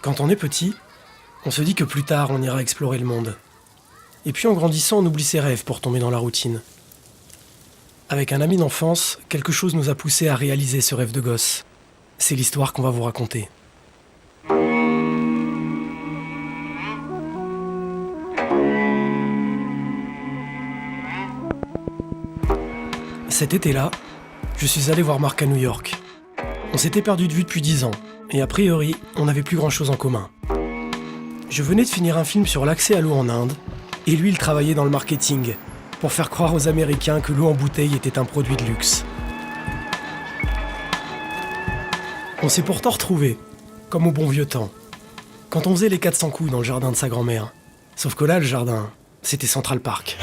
Quand on est petit, on se dit que plus tard on ira explorer le monde. Et puis en grandissant, on oublie ses rêves pour tomber dans la routine. Avec un ami d'enfance, quelque chose nous a poussé à réaliser ce rêve de gosse. C'est l'histoire qu'on va vous raconter. Cet été-là, je suis allé voir Marc à New York. On s'était perdu de vue depuis 10 ans, et a priori, on n'avait plus grand-chose en commun. Je venais de finir un film sur l'accès à l'eau en Inde, et lui, il travaillait dans le marketing, pour faire croire aux Américains que l'eau en bouteille était un produit de luxe. On s'est pourtant retrouvés, comme au bon vieux temps, quand on faisait les 400 coups dans le jardin de sa grand-mère. Sauf que là, le jardin, c'était Central Park.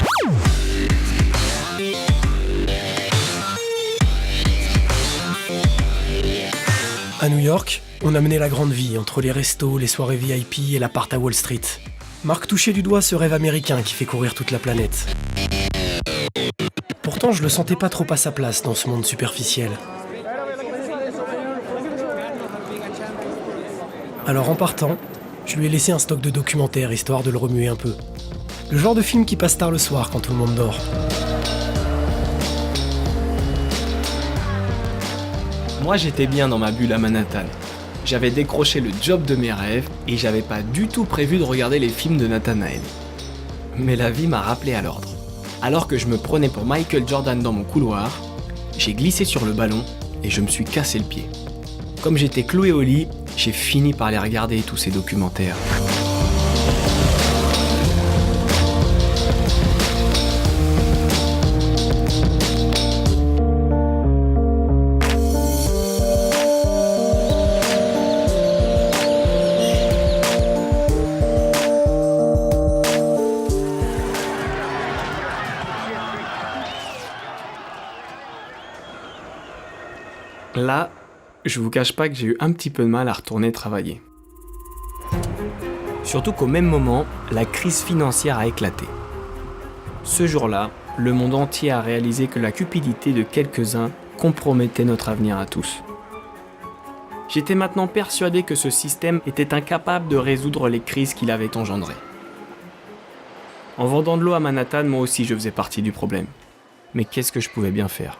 À New York, on a mené la grande vie entre les restos, les soirées VIP et l'appart à Wall Street. Marc touchait du doigt ce rêve américain qui fait courir toute la planète. Pourtant, je le sentais pas trop à sa place dans ce monde superficiel. Alors en partant, je lui ai laissé un stock de documentaires histoire de le remuer un peu. Le genre de film qui passe tard le soir quand tout le monde dort. Moi, j'étais bien dans ma bulle à Manhattan. J'avais décroché le job de mes rêves et j'avais pas du tout prévu de regarder les films de Nathanael. Mais la vie m'a rappelé à l'ordre. Alors que je me prenais pour Michael Jordan dans mon couloir, j'ai glissé sur le ballon et je me suis cassé le pied. Comme j'étais cloué au lit, j'ai fini par les regarder tous ces documentaires. Là, je vous cache pas que j'ai eu un petit peu de mal à retourner travailler. Surtout qu'au même moment, la crise financière a éclaté. Ce jour-là, le monde entier a réalisé que la cupidité de quelques-uns compromettait notre avenir à tous. J'étais maintenant persuadé que ce système était incapable de résoudre les crises qu'il avait engendrées. En vendant de l'eau à Manhattan, moi aussi je faisais partie du problème. Mais qu'est-ce que je pouvais bien faire ?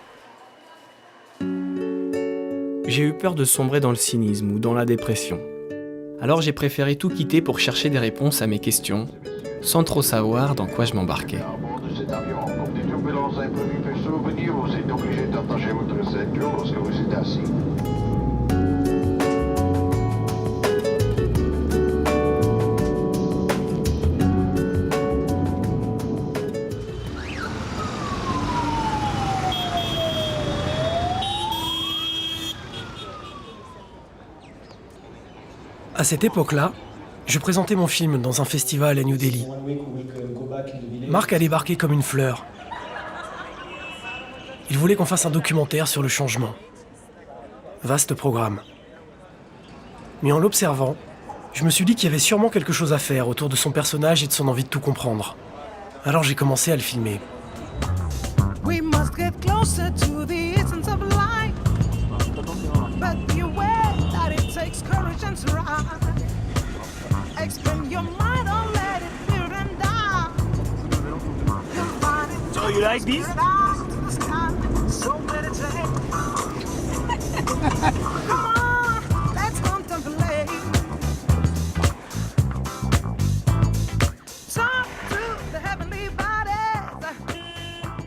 J'ai eu peur de sombrer dans le cynisme ou dans la dépression. Alors j'ai préféré tout quitter pour chercher des réponses à mes questions, sans trop savoir dans quoi je m'embarquais. À cette époque-là, je présentais mon film dans un festival à New Delhi. Marc a débarqué comme une fleur. Il voulait qu'on fasse un documentaire sur le changement. Vaste programme. Mais en l'observant, je me suis dit qu'il y avait sûrement quelque chose à faire autour de son personnage et de son envie de tout comprendre. Alors j'ai commencé à le filmer. We must get closer to the essence of life. But beware that it takes courage and strive. Expand your mind, don't let it fear and die. You'll find it. So you like this? So meditate. Come on, let's contemplate. Talk to the heavenly bodies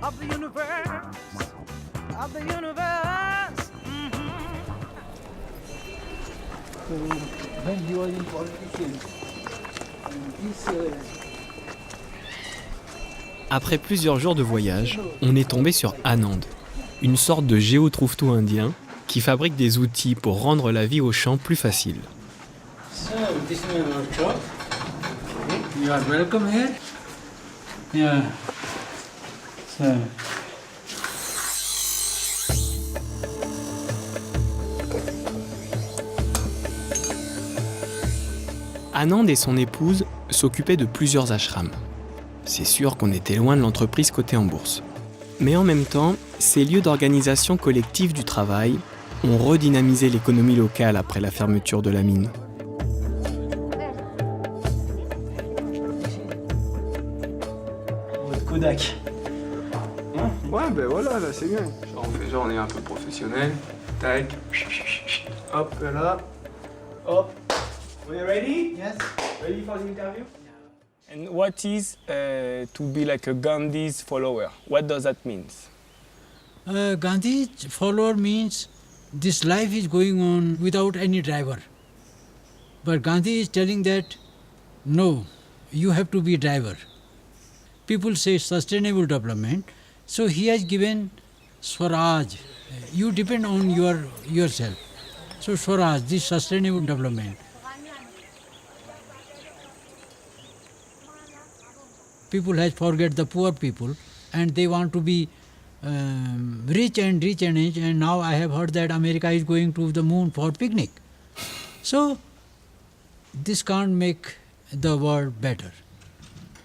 of the universe, of the universe. When you are in politicians, Après plusieurs jours de voyage, on est tombé sur Anand, une sorte de géotrouve-tout indien qui fabrique des outils pour rendre la vie au champ plus facile. so this is my workshop. You are welcome here. Yeah. So. Anand et son épouse s'occupaient de plusieurs ashrams. C'est sûr qu'on était loin de l'entreprise cotée en bourse. Mais en même temps, ces lieux d'organisation collective du travail ont redynamisé l'économie locale après la fermeture de la mine. Kodak. Ouais, ben voilà, là c'est bien. Genre, on fait genre, on est un peu professionnel. Tac. Hop, là. Hop. Are you ready? Yes. Ready for the interview? And what is to be like a Gandhi's follower? What does that mean? Gandhi's follower means this life is going on without any driver. But Gandhi is telling that no, you have to be driver. People say sustainable development, so he has given Swaraj. You depend on yourself. So Swaraj, this sustainable development. People has forget the poor people and they want to be rich and rich and rich, and now I have heard that America is going to the moon for picnic. So this can't make the world better.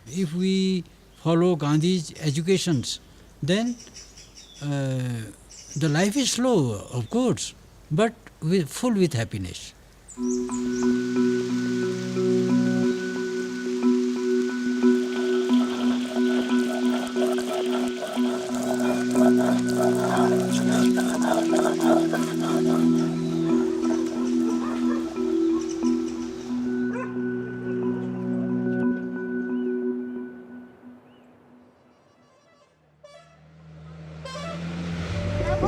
If we follow Gandhi's educations, then the life is slow, of course, but full with happiness.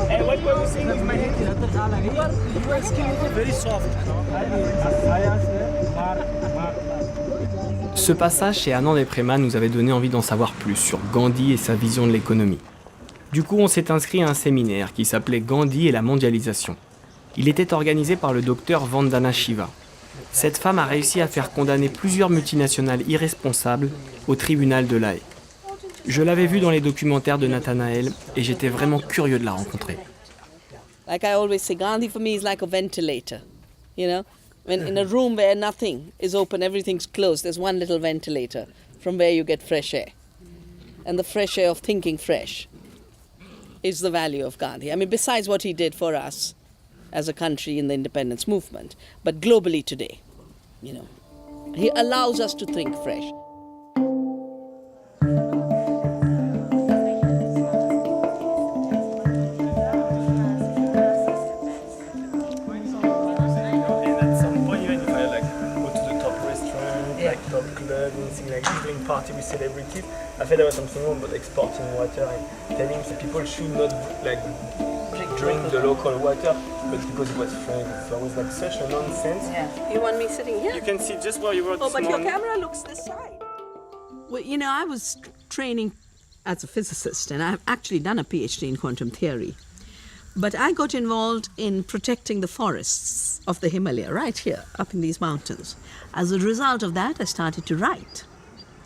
Hey, what were you saying with my head? Very soft. Ce passage chez Anand-et-Préma nous avait donné envie d'en savoir plus sur Gandhi et sa vision de l'économie. Du coup, on s'est inscrit à un séminaire qui s'appelait Gandhi et la mondialisation. Il était organisé par le docteur Vandana Shiva. Cette femme a réussi à faire condamner plusieurs multinationales irresponsables au tribunal de La Haye. Je l'avais vue dans les documentaires de Nathanaël et j'étais vraiment curieux de la rencontrer. Like I always say, Gandhi for me is like a ventilator. You know, when in a room where nothing is open, everything's closed, there's one little ventilator from where you get fresh air. And the fresh air of thinking fresh is the value of Gandhi. I mean, besides what he did for us as a country in the independence movement, but globally today, you know, he allows us to think fresh. Party with celebrities. I felt there was something wrong about exporting water and telling people should not drink the local water, but because it was French, so it was like such a nonsense. Yeah. You want me sitting here? You can see just where you were this But your morning. camera looks this side. Well, you know, I was training as a physicist, and I've actually done a PhD in quantum theory. But I got involved in protecting the forests of the Himalaya, right here, up in these mountains. As a result of that, I started to write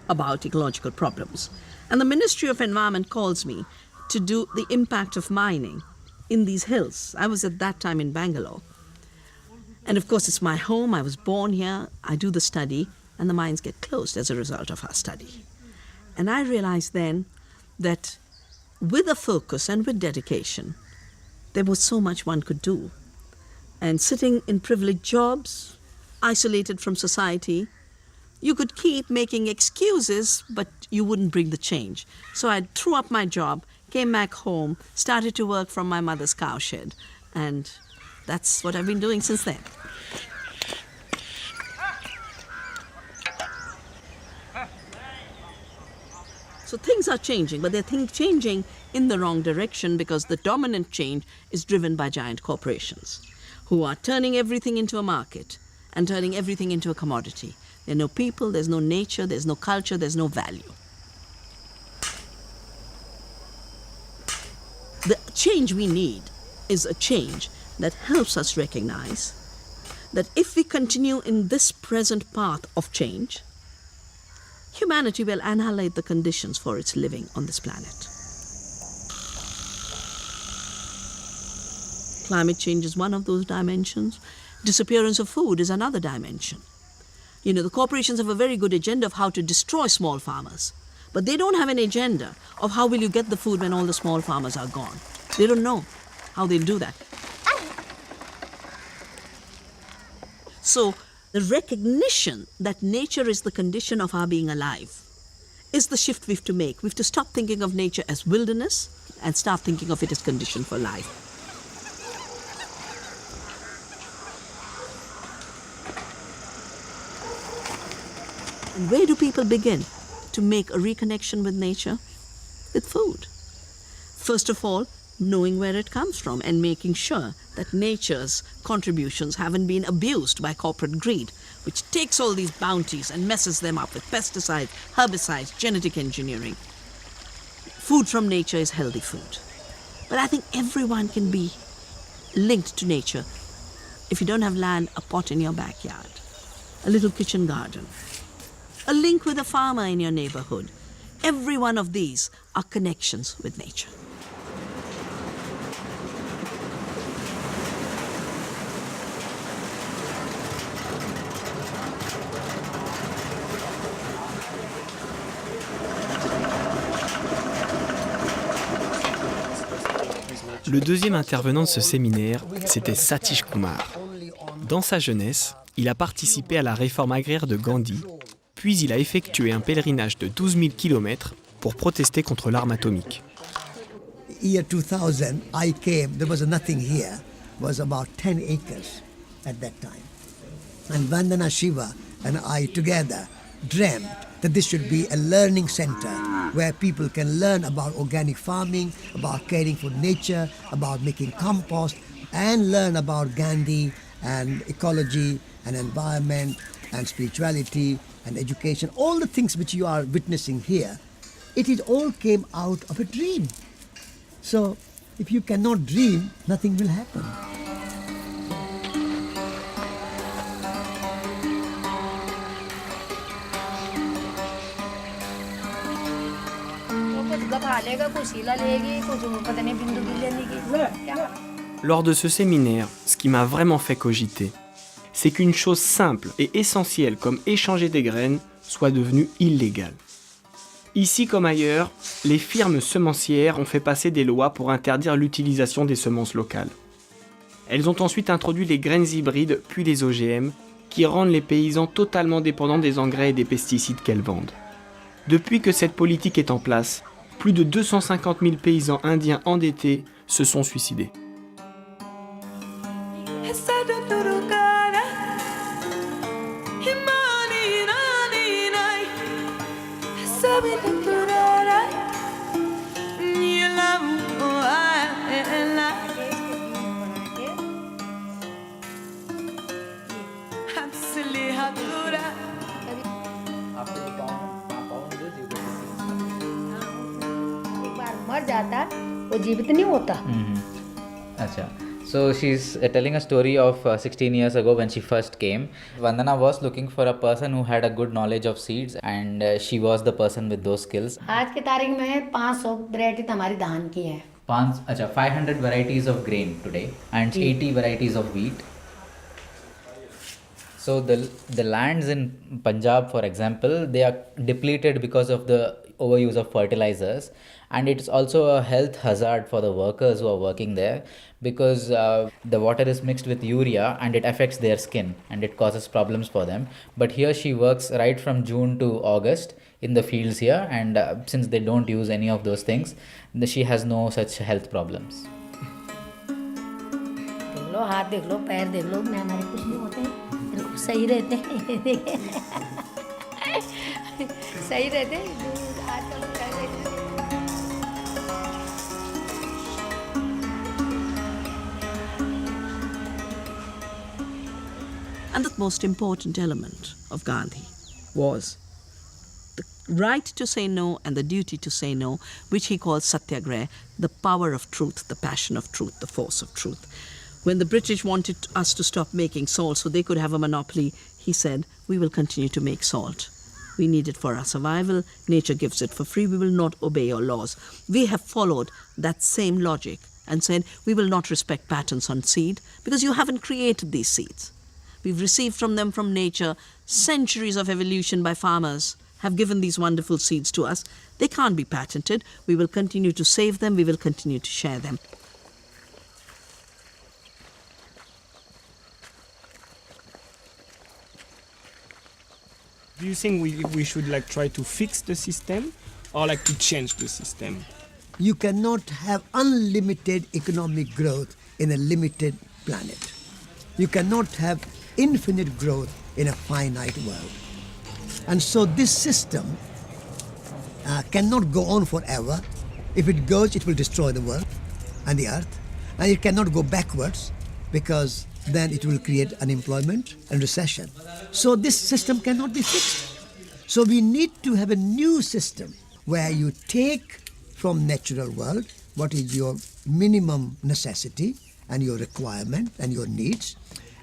about ecological problems. And the Ministry of Environment calls me to do the impact of mining in these hills. I was at that time in Bangalore. And of course, it's my home. I was born here. I do the study, and the mines get closed as a result of our study. And I realized then that with a focus and with dedication, there was so much one could do. And sitting in privileged jobs, isolated from society, you could keep making excuses, but you wouldn't bring the change. So I threw up my job, came back home, started to work from my mother's cowshed, and that's what I've been doing since then. So things are changing, but they're changing in the wrong direction because the dominant change is driven by giant corporations who are turning everything into a market and turning everything into a commodity. There are no people, there's no nature, there's no culture, there's no value. The change we need is a change that helps us recognize that if we continue in this present path of change, humanity will annihilate the conditions for its living on this planet. Climate change is one of those dimensions. Disappearance of food is another dimension. You know, the corporations have a very good agenda of how to destroy small farmers, but they don't have an agenda of how will you get the food when all the small farmers are gone. They don't know how they'll do that. So the recognition that nature is the condition of our being alive is the shift we have to make. We have to stop thinking of nature as wilderness and start thinking of it as condition for life. And where do people begin to make a reconnection with nature? With food. First of all, knowing where it comes from and making sure that nature's contributions haven't been abused by corporate greed, which takes all these bounties and messes them up with pesticides, herbicides, genetic engineering. Food from nature is healthy food. But I think everyone can be linked to nature. If you don't have land, a pot in your backyard, a little kitchen garden, a link with a farmer in your neighborhood. Every one of these are connections with nature. Le deuxième intervenant de ce séminaire, c'était Satish Kumar. Dans sa jeunesse, il a participé à la réforme agraire de Gandhi, puis il a effectué un pèlerinage de 12 000 km pour protester contre l'arme atomique. Year 2000, I came, there was nothing here, it was about 10 acres at that time. And Vandana Shiva and I together dreamt that this should be a learning center where people can learn about organic farming, about caring for nature, about making compost, and learn about Gandhi and ecology and environment and spirituality and education, all the things which you are witnessing here. It all came out of a dream. So if you cannot dream, nothing will happen. Lors de ce séminaire, ce qui m'a vraiment fait cogiter, c'est qu'une chose simple et essentielle comme échanger des graines soit devenue illégale. Ici comme ailleurs, les firmes semencières ont fait passer des lois pour interdire l'utilisation des semences locales. Elles ont ensuite introduit les graines hybrides puis les OGM, qui rendent les paysans totalement dépendants des engrais et des pesticides qu'elles vendent. Depuis que cette politique est en place, plus de 250 000 paysans indiens endettés se sont suicidés. So she's telling a story of 16 years ago when she first came. Vandana was looking for a person who had a good knowledge of seeds, and she was the person with those skills. आज की तारीख में 500 वैरायटी हमारी धान की है. 500 varieties of grain today and 80 varieties of wheat. So the lands in Punjab, for example, they are depleted because of the overuse of fertilizers, and it's also a health hazard for the workers who are working there, because the water is mixed with urea and it affects their skin and it causes problems for them. But here she works right from June to August in the fields here, and since they don't use any of those things, she has no such health problems. देख लो, हाथ देख लो, पैर देख लो, मैं हमारे कुछ नहीं होते हैं, बिल्कुल सही रहते हैं. सही रहते हैं. And the most important element of Gandhi was the right to say no and the duty to say no, which he called satyagraha, the power of truth, the passion of truth, the force of truth. When the British wanted us to stop making salt so they could have a monopoly, he said, we will continue to make salt. We need it for our survival. Nature gives it for free. We will not obey your laws. We have followed that same logic and said, we will not respect patents on seed because you haven't created these seeds. We've received from them from nature. Centuries of evolution by farmers have given these wonderful seeds to us. They can't be patented. We will continue to save them. We will continue to share them. Do you think we should like try to fix the system or like to change the system? You cannot have unlimited economic growth in a limited planet. You cannot have infinite growth in a finite world. And so this system cannot go on forever. If it goes, it will destroy the world and the earth. And it cannot go backwards because then it will create unemployment and recession. So this system cannot be fixed. So we need to have a new system where you take from natural world what is your minimum necessity and your requirement and your needs,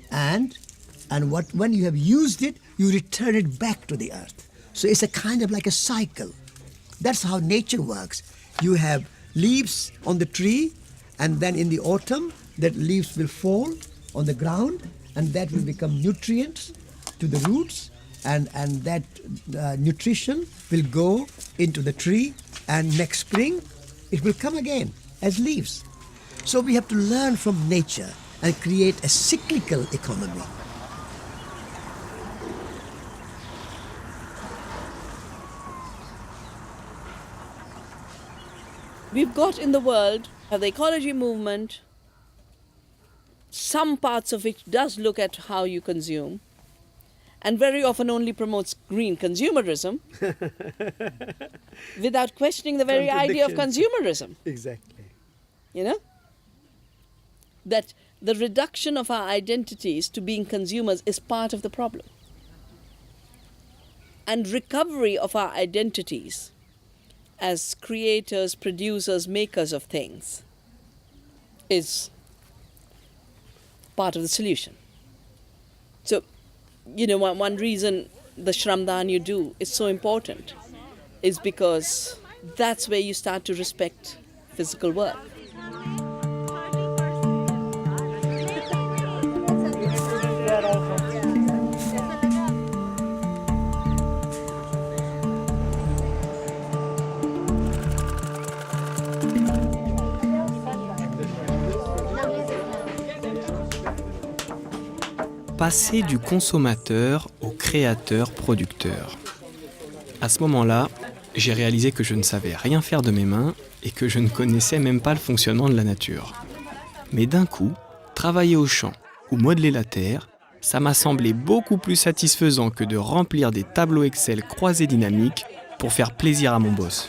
and when you have used it, you return it back to the earth. So it's a kind of like a cycle. That's how nature works. You have leaves on the tree, and then in the autumn, that leaves will fall on the ground, and that will become nutrients to the roots, and that nutrition will go into the tree, and next spring, it will come again as leaves. So we have to learn from nature and create a cyclical economy. We've got in the world the ecology movement, some parts of which does look at how you consume, and very often only promotes green consumerism without questioning the very idea of consumerism. Exactly. You know? That the reduction of our identities to being consumers is part of the problem. And recovery of our identities as creators, producers, makers of things is part of the solution. So, you know, one reason the Shramdan you do is so important is because that's where you start to respect physical work. Passer du consommateur au créateur-producteur. À ce moment-là, j'ai réalisé que je ne savais rien faire de mes mains et que je ne connaissais même pas le fonctionnement de la nature. Mais d'un coup, travailler au champ ou modeler la terre, ça m'a semblé beaucoup plus satisfaisant que de remplir des tableaux Excel croisés dynamiques pour faire plaisir à mon boss.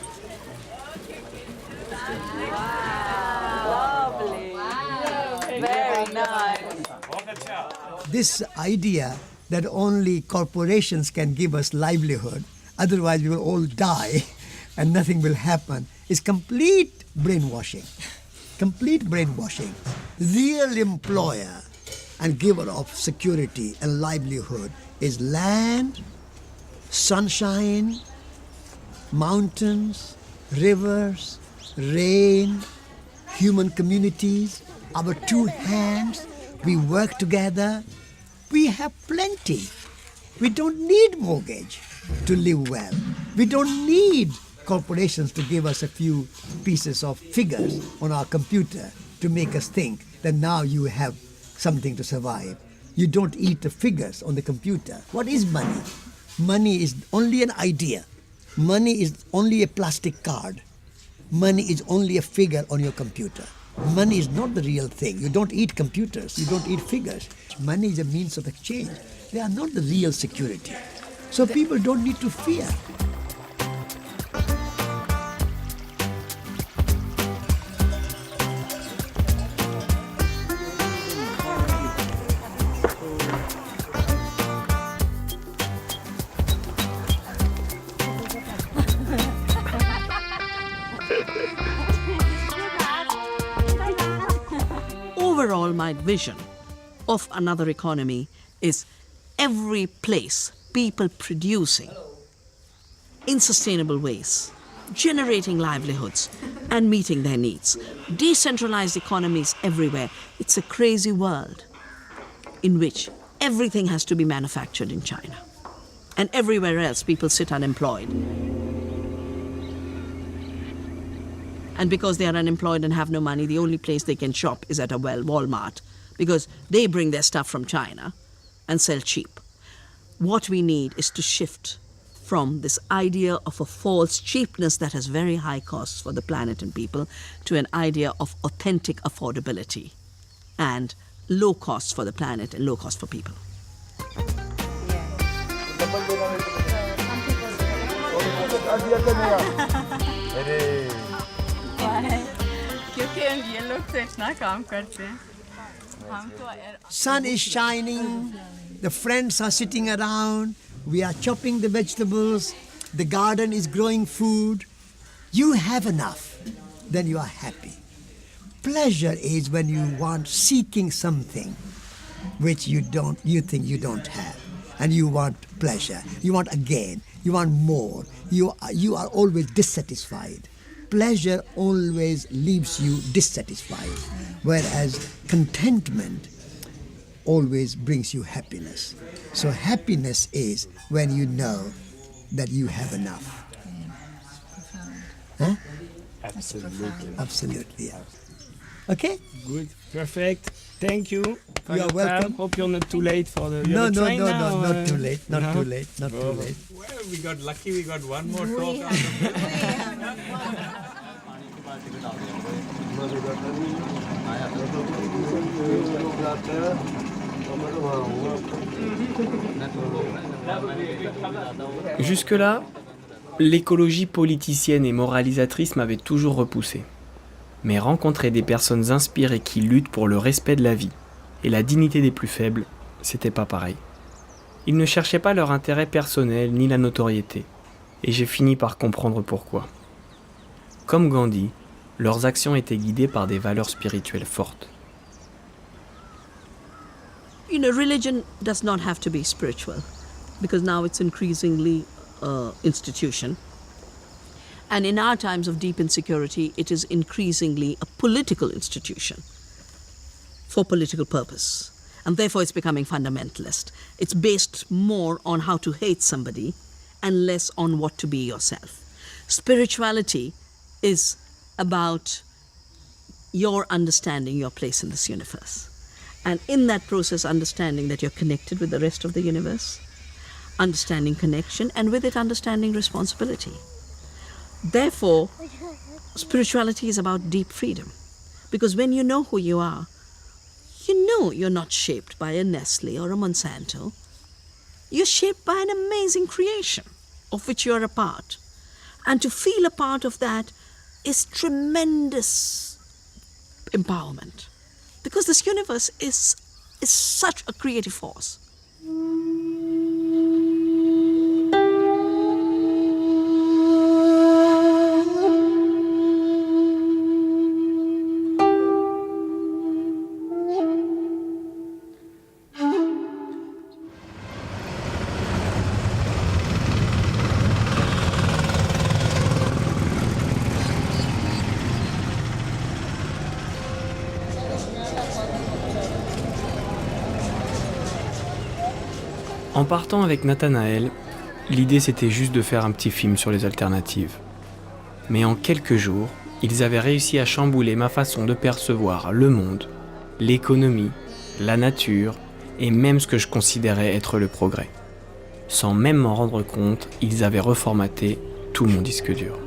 This idea that only corporations can give us livelihood, otherwise we will all die and nothing will happen, is complete brainwashing. Complete brainwashing. Real employer and giver of security and livelihood is land, sunshine, mountains, rivers, rain, human communities, our two hands. We work together. We have plenty. We don't need mortgage to live well. We don't need corporations to give us a few pieces of figures on our computer to make us think that now you have something to survive. You don't eat the figures on the computer. What is money? Money is only an idea. Money is only a plastic card. Money is only a figure on your computer. Money is not the real thing. You don't eat computers. You don't eat figures. Money is a means of exchange. They are not the real security. So people don't need to fear. Overall, my vision of another economy is every place people producing in sustainable ways, generating livelihoods and meeting their needs. Decentralized economies everywhere. It's a crazy world in which everything has to be manufactured in China. And everywhere else people sit unemployed. And because they are unemployed and have no money, the only place they can shop is at a Walmart, because they bring their stuff from China and sell cheap. What we need is to shift from this idea of a false cheapness that has very high costs for the planet and people to an idea of authentic affordability and low costs for the planet and low cost for people. Sun is shining, the friends are sitting around, we are chopping the vegetables, the garden is growing food. You have enough, then you are happy. Pleasure is when you want seeking something which you think you don't have, and you want pleasure, you want again, you want more, you are always dissatisfied. Pleasure always leaves you dissatisfied, whereas contentment always brings you happiness. So happiness is when you know that you have enough. Huh? Absolutely. Yeah. Okay? Good, perfect. Thank you. for You are your welcome. time. Hope you're not too late for the No, the train now. not too late, not no? too late, not too late. Well, we got lucky, we got one more talk out of it. Jusque-là, l'écologie politicienne et moralisatrice m'avait toujours repoussé. Mais rencontrer des personnes inspirées qui luttent pour le respect de la vie et la dignité des plus faibles, c'était pas pareil. Ils ne cherchaient pas leur intérêt personnel ni la notoriété, et j'ai fini par comprendre pourquoi. Comme Gandhi, leurs actions étaient guidées par des valeurs spirituelles fortes. You know, religion does not have to be spiritual because now it's increasingly institution. And in our times of deep insecurity, it is increasingly a political institution for political purpose. And therefore it's becoming fundamentalist. It's based more on how to hate somebody and less on what to be yourself. Spirituality is about your understanding your place in this universe. And in that process, understanding that you're connected with the rest of the universe, understanding connection, and with it, understanding responsibility. Therefore, spirituality is about deep freedom. Because when you know who you are, you know you're not shaped by a Nestle or a Monsanto. You're shaped by an amazing creation of which you're a part. And to feel a part of that is tremendous empowerment. Because this universe is such a creative force. En partant avec Nathanaël, l'idée c'était juste de faire un petit film sur les alternatives. Mais en quelques jours, ils avaient réussi à chambouler ma façon de percevoir le monde, l'économie, la nature et même ce que je considérais être le progrès. Sans même m'en rendre compte, ils avaient reformaté tout mon disque dur.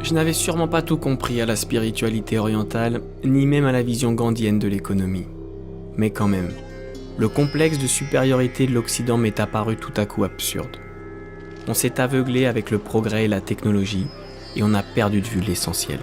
Je n'avais sûrement pas tout compris à la spiritualité orientale, ni même à la vision gandhienne de l'économie. Mais quand même, le complexe de supériorité de l'Occident m'est apparu tout à coup absurde. On s'est aveuglé avec le progrès et la technologie, et on a perdu de vue l'essentiel.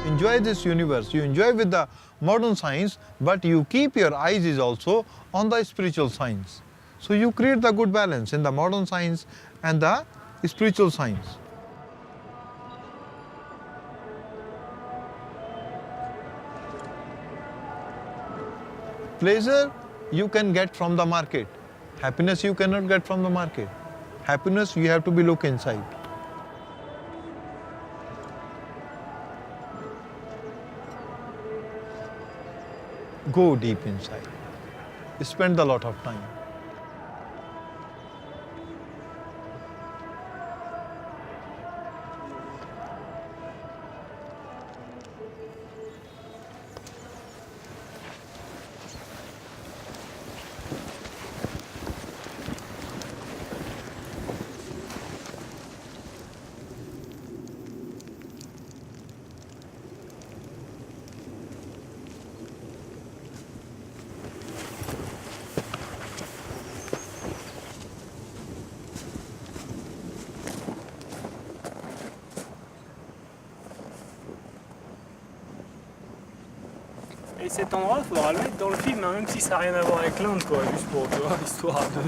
Enjoy this universe. You enjoy with the modern science, but you keep your eyes is also on the spiritual science. So you create the good balance in the modern science and the spiritual science. Pleasure you can get from the market. Happiness you cannot get from the market. Happiness you have to be look inside. Go deep inside. Spend a lot of time. Et cet endroit, il faudra le mettre dans le film, hein, même si ça n'a rien à voir avec l'Inde, quoi, juste pour, tu vois, histoire de...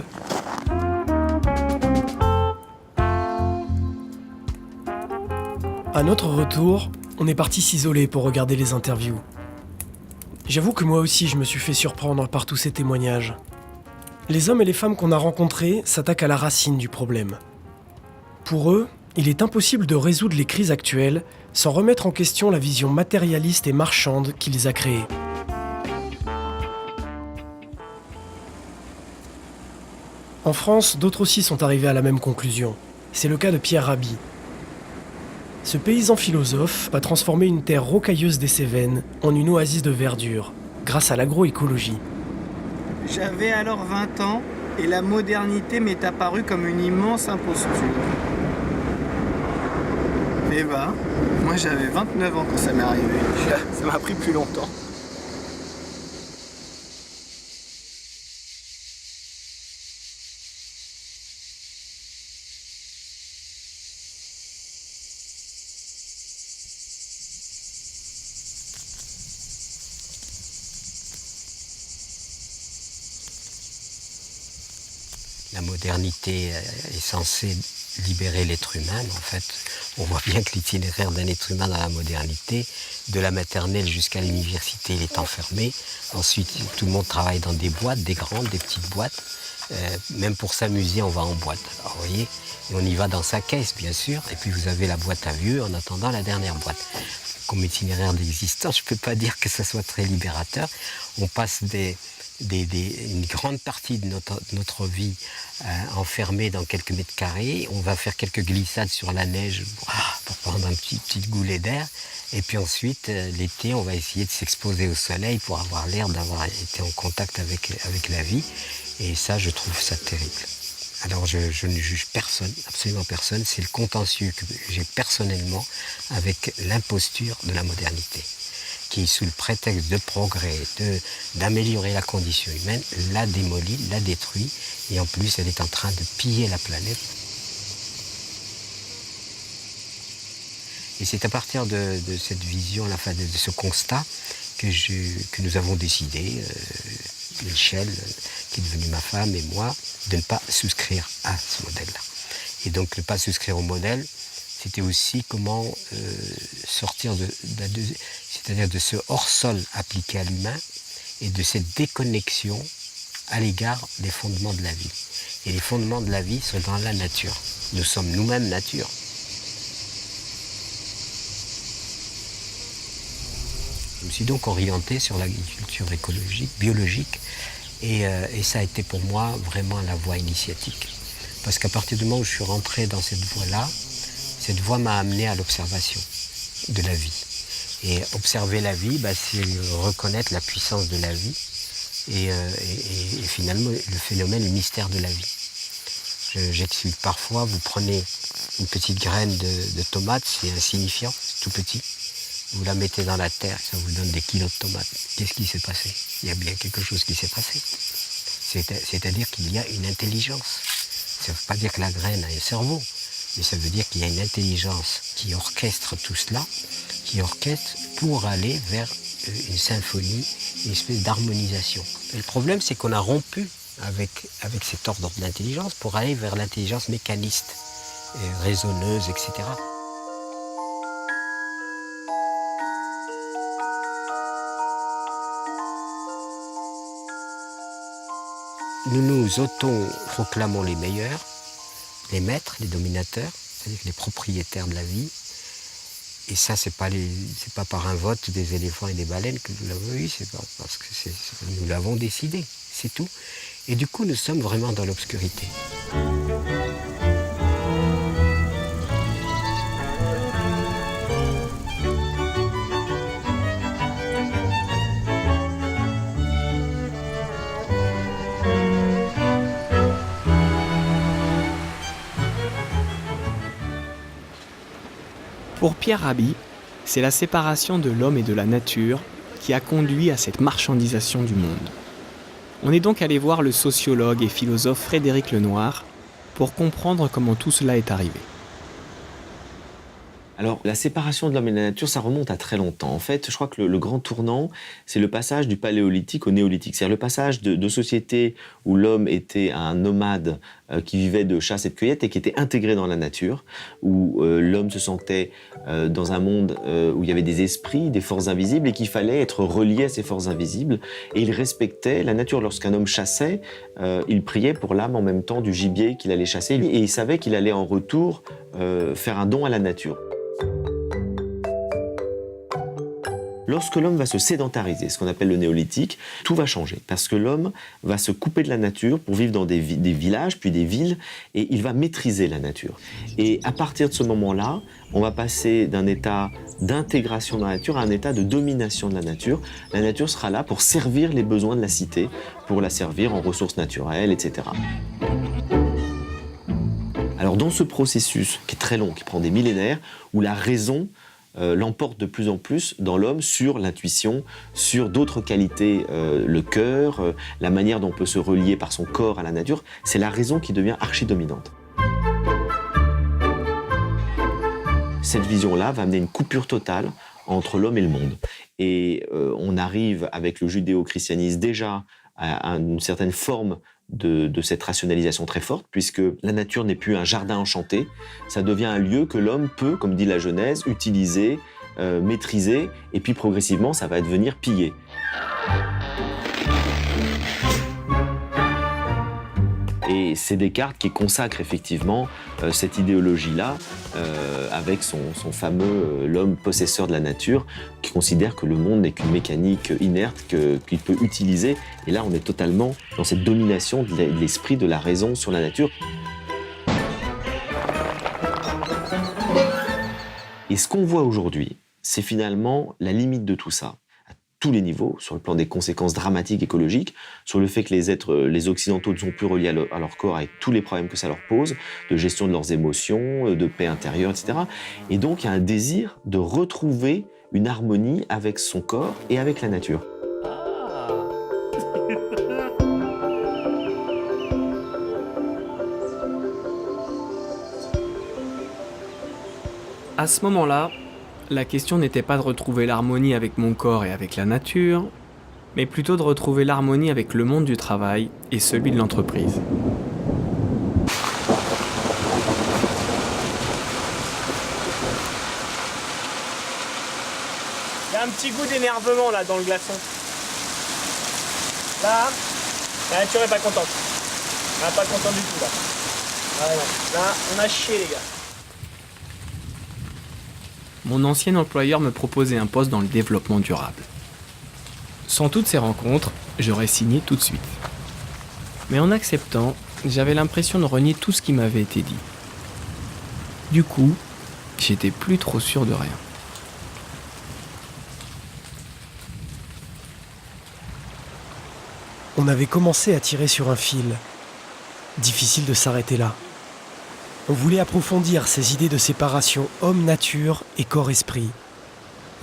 À notre retour, on est parti s'isoler pour regarder les interviews. J'avoue que moi aussi je me suis fait surprendre par tous ces témoignages. Les hommes et les femmes qu'on a rencontrés s'attaquent à la racine du problème. Pour eux, il est impossible de résoudre les crises actuelles sans remettre en question la vision matérialiste et marchande qui les a créées. En France, d'autres aussi sont arrivés à la même conclusion. C'est le cas de Pierre Rabhi. Ce paysan philosophe a transformé une terre rocailleuse des Cévennes en une oasis de verdure, grâce à l'agroécologie. J'avais alors 20 ans et la modernité m'est apparue comme une immense imposture. Eh ben, moi j'avais 29 ans quand ça m'est arrivé. Ça m'a pris plus longtemps. La modernité est censée libérer l'être humain, mais en fait, on voit bien que l'itinéraire d'un être humain dans la modernité, de la maternelle jusqu'à l'université, il est enfermé. Ensuite, tout le monde travaille dans des boîtes, des grandes, des petites boîtes. Même pour s'amuser, on va en boîte. Alors, vous voyez, et on y va dans sa caisse, bien sûr. Et puis, vous avez la boîte à vieux en attendant la dernière boîte. Comme itinéraire d'existence, je ne peux pas dire que ça soit très libérateur. On passe une grande partie de notre vie enfermée dans quelques mètres carrés. On va faire quelques glissades sur la neige pour prendre un petit goulet d'air. Et puis ensuite, l'été, on va essayer de s'exposer au soleil pour avoir l'air d'avoir été en contact avec la vie. Et ça, je trouve ça terrible. Alors je ne juge personne, absolument personne. C'est le contentieux que j'ai personnellement avec l'imposture de la modernité, qui, sous le prétexte de progrès, d'améliorer la condition humaine, la démolit, la détruit, et en plus elle est en train de piller la planète. Et c'est à partir de cette vision, de ce constat, que nous avons décidé, Michel, qui est devenue ma femme, et moi, de ne pas souscrire à ce modèle-là. Et donc ne pas souscrire au modèle, c'était aussi comment sortir c'est-à-dire de ce hors-sol appliqué à l'humain et de cette déconnexion à l'égard des fondements de la vie. Et les fondements de la vie sont dans la nature. Nous sommes nous-mêmes nature. Je me suis donc orienté sur l'agriculture écologique, biologique, et ça a été pour moi vraiment la voie initiatique. Parce qu'à partir du moment où je suis rentré dans cette voie-là, cette voie m'a amené à l'observation de la vie. Et observer la vie, c'est reconnaître la puissance de la vie et finalement le phénomène, le mystère de la vie. J'explique parfois, vous prenez une petite graine de tomate, c'est insignifiant, c'est tout petit. vous la mettez dans la terre, ça vous donne des kilos de tomates. Qu'est-ce qui s'est passé? Il y a bien quelque chose qui s'est passé. C'est-à-dire qu'il y a une intelligence. Ça ne veut pas dire que la graine a un cerveau, mais ça veut dire qu'il y a une intelligence qui orchestre tout cela, qui orchestre pour aller vers une symphonie, une espèce d'harmonisation. Et le problème, c'est qu'on a rompu avec cet ordre d'intelligence pour aller vers l'intelligence mécaniste, raisonneuse, etc. Nous nous auto-proclamons les meilleurs, les maîtres, les dominateurs, c'est-à-dire les propriétaires de la vie. Et ça, c'est pas par un vote des éléphants et des baleines que nous l'avons eu, c'est parce que nous l'avons décidé, c'est tout. Et du coup, nous sommes vraiment dans l'obscurité. Pour Pierre Rabhi, c'est la séparation de l'homme et de la nature qui a conduit à cette marchandisation du monde. On est donc allé voir le sociologue et philosophe Frédéric Lenoir pour comprendre comment tout cela est arrivé. Alors, la séparation de l'homme et de la nature, ça remonte à très longtemps. En fait, je crois que le grand tournant, c'est le passage du paléolithique au néolithique. C'est-à-dire le passage de sociétés où l'homme était un nomade qui vivait de chasse et de cueillette et qui était intégré dans la nature, où l'homme se sentait dans un monde où il y avait des esprits, des forces invisibles, et qu'il fallait être relié à ces forces invisibles. Et il respectait la nature. Lorsqu'un homme chassait, il priait pour l'âme en même temps du gibier qu'il allait chasser, et il savait qu'il allait en retour faire un don à la nature. Lorsque l'homme va se sédentariser, ce qu'on appelle le néolithique, tout va changer. Parce que l'homme va se couper de la nature pour vivre dans des villages, puis des villes, et il va maîtriser la nature. Et à partir de ce moment-là, on va passer d'un état d'intégration dans la nature à un état de domination de la nature. La nature sera là pour servir les besoins de la cité, pour la servir en ressources naturelles, etc. Alors dans ce processus, qui est très long, qui prend des millénaires, où la raison l'emporte de plus en plus dans l'homme sur l'intuition, sur d'autres qualités, le cœur, la manière dont on peut se relier par son corps à la nature, c'est la raison qui devient archi-dominante. Cette vision-là va amener une coupure totale entre l'homme et le monde. Et on arrive avec le judéo-christianisme déjà à une certaine forme de cette rationalisation très forte, puisque la nature n'est plus un jardin enchanté, ça devient un lieu que l'homme peut, comme dit la Genèse, utiliser, maîtriser, et puis progressivement, ça va devenir pillé. Et c'est Descartes qui consacre effectivement cette idéologie-là avec son fameux l'homme possesseur de la nature, qui considère que le monde n'est qu'une mécanique inerte qu'il peut utiliser. Et là, on est totalement dans cette domination de l'esprit, de la raison sur la nature. Et ce qu'on voit aujourd'hui, c'est finalement la limite de tout ça. Tous les niveaux, sur le plan des conséquences dramatiques écologiques, sur le fait que les Occidentaux ne sont plus reliés à leur corps avec tous les problèmes que ça leur pose, de gestion de leurs émotions, de paix intérieure, etc. Et donc, il y a un désir de retrouver une harmonie avec son corps et avec la nature. À ce moment-là, la question n'était pas de retrouver l'harmonie avec mon corps et avec la nature, mais plutôt de retrouver l'harmonie avec le monde du travail et celui de l'entreprise. Il y a un petit goût d'énervement là dans le glaçon. Là, la nature est pas contente. Elle est pas contente du tout là. Ah non. Là, on a chié les gars. Mon ancien employeur me proposait un poste dans le développement durable. Sans toutes ces rencontres, j'aurais signé tout de suite. Mais en acceptant, j'avais l'impression de renier tout ce qui m'avait été dit. Du coup, j'étais plus trop sûr de rien. On avait commencé à tirer sur un fil. Difficile de s'arrêter là. On voulait approfondir ces idées de séparation homme-nature et corps-esprit.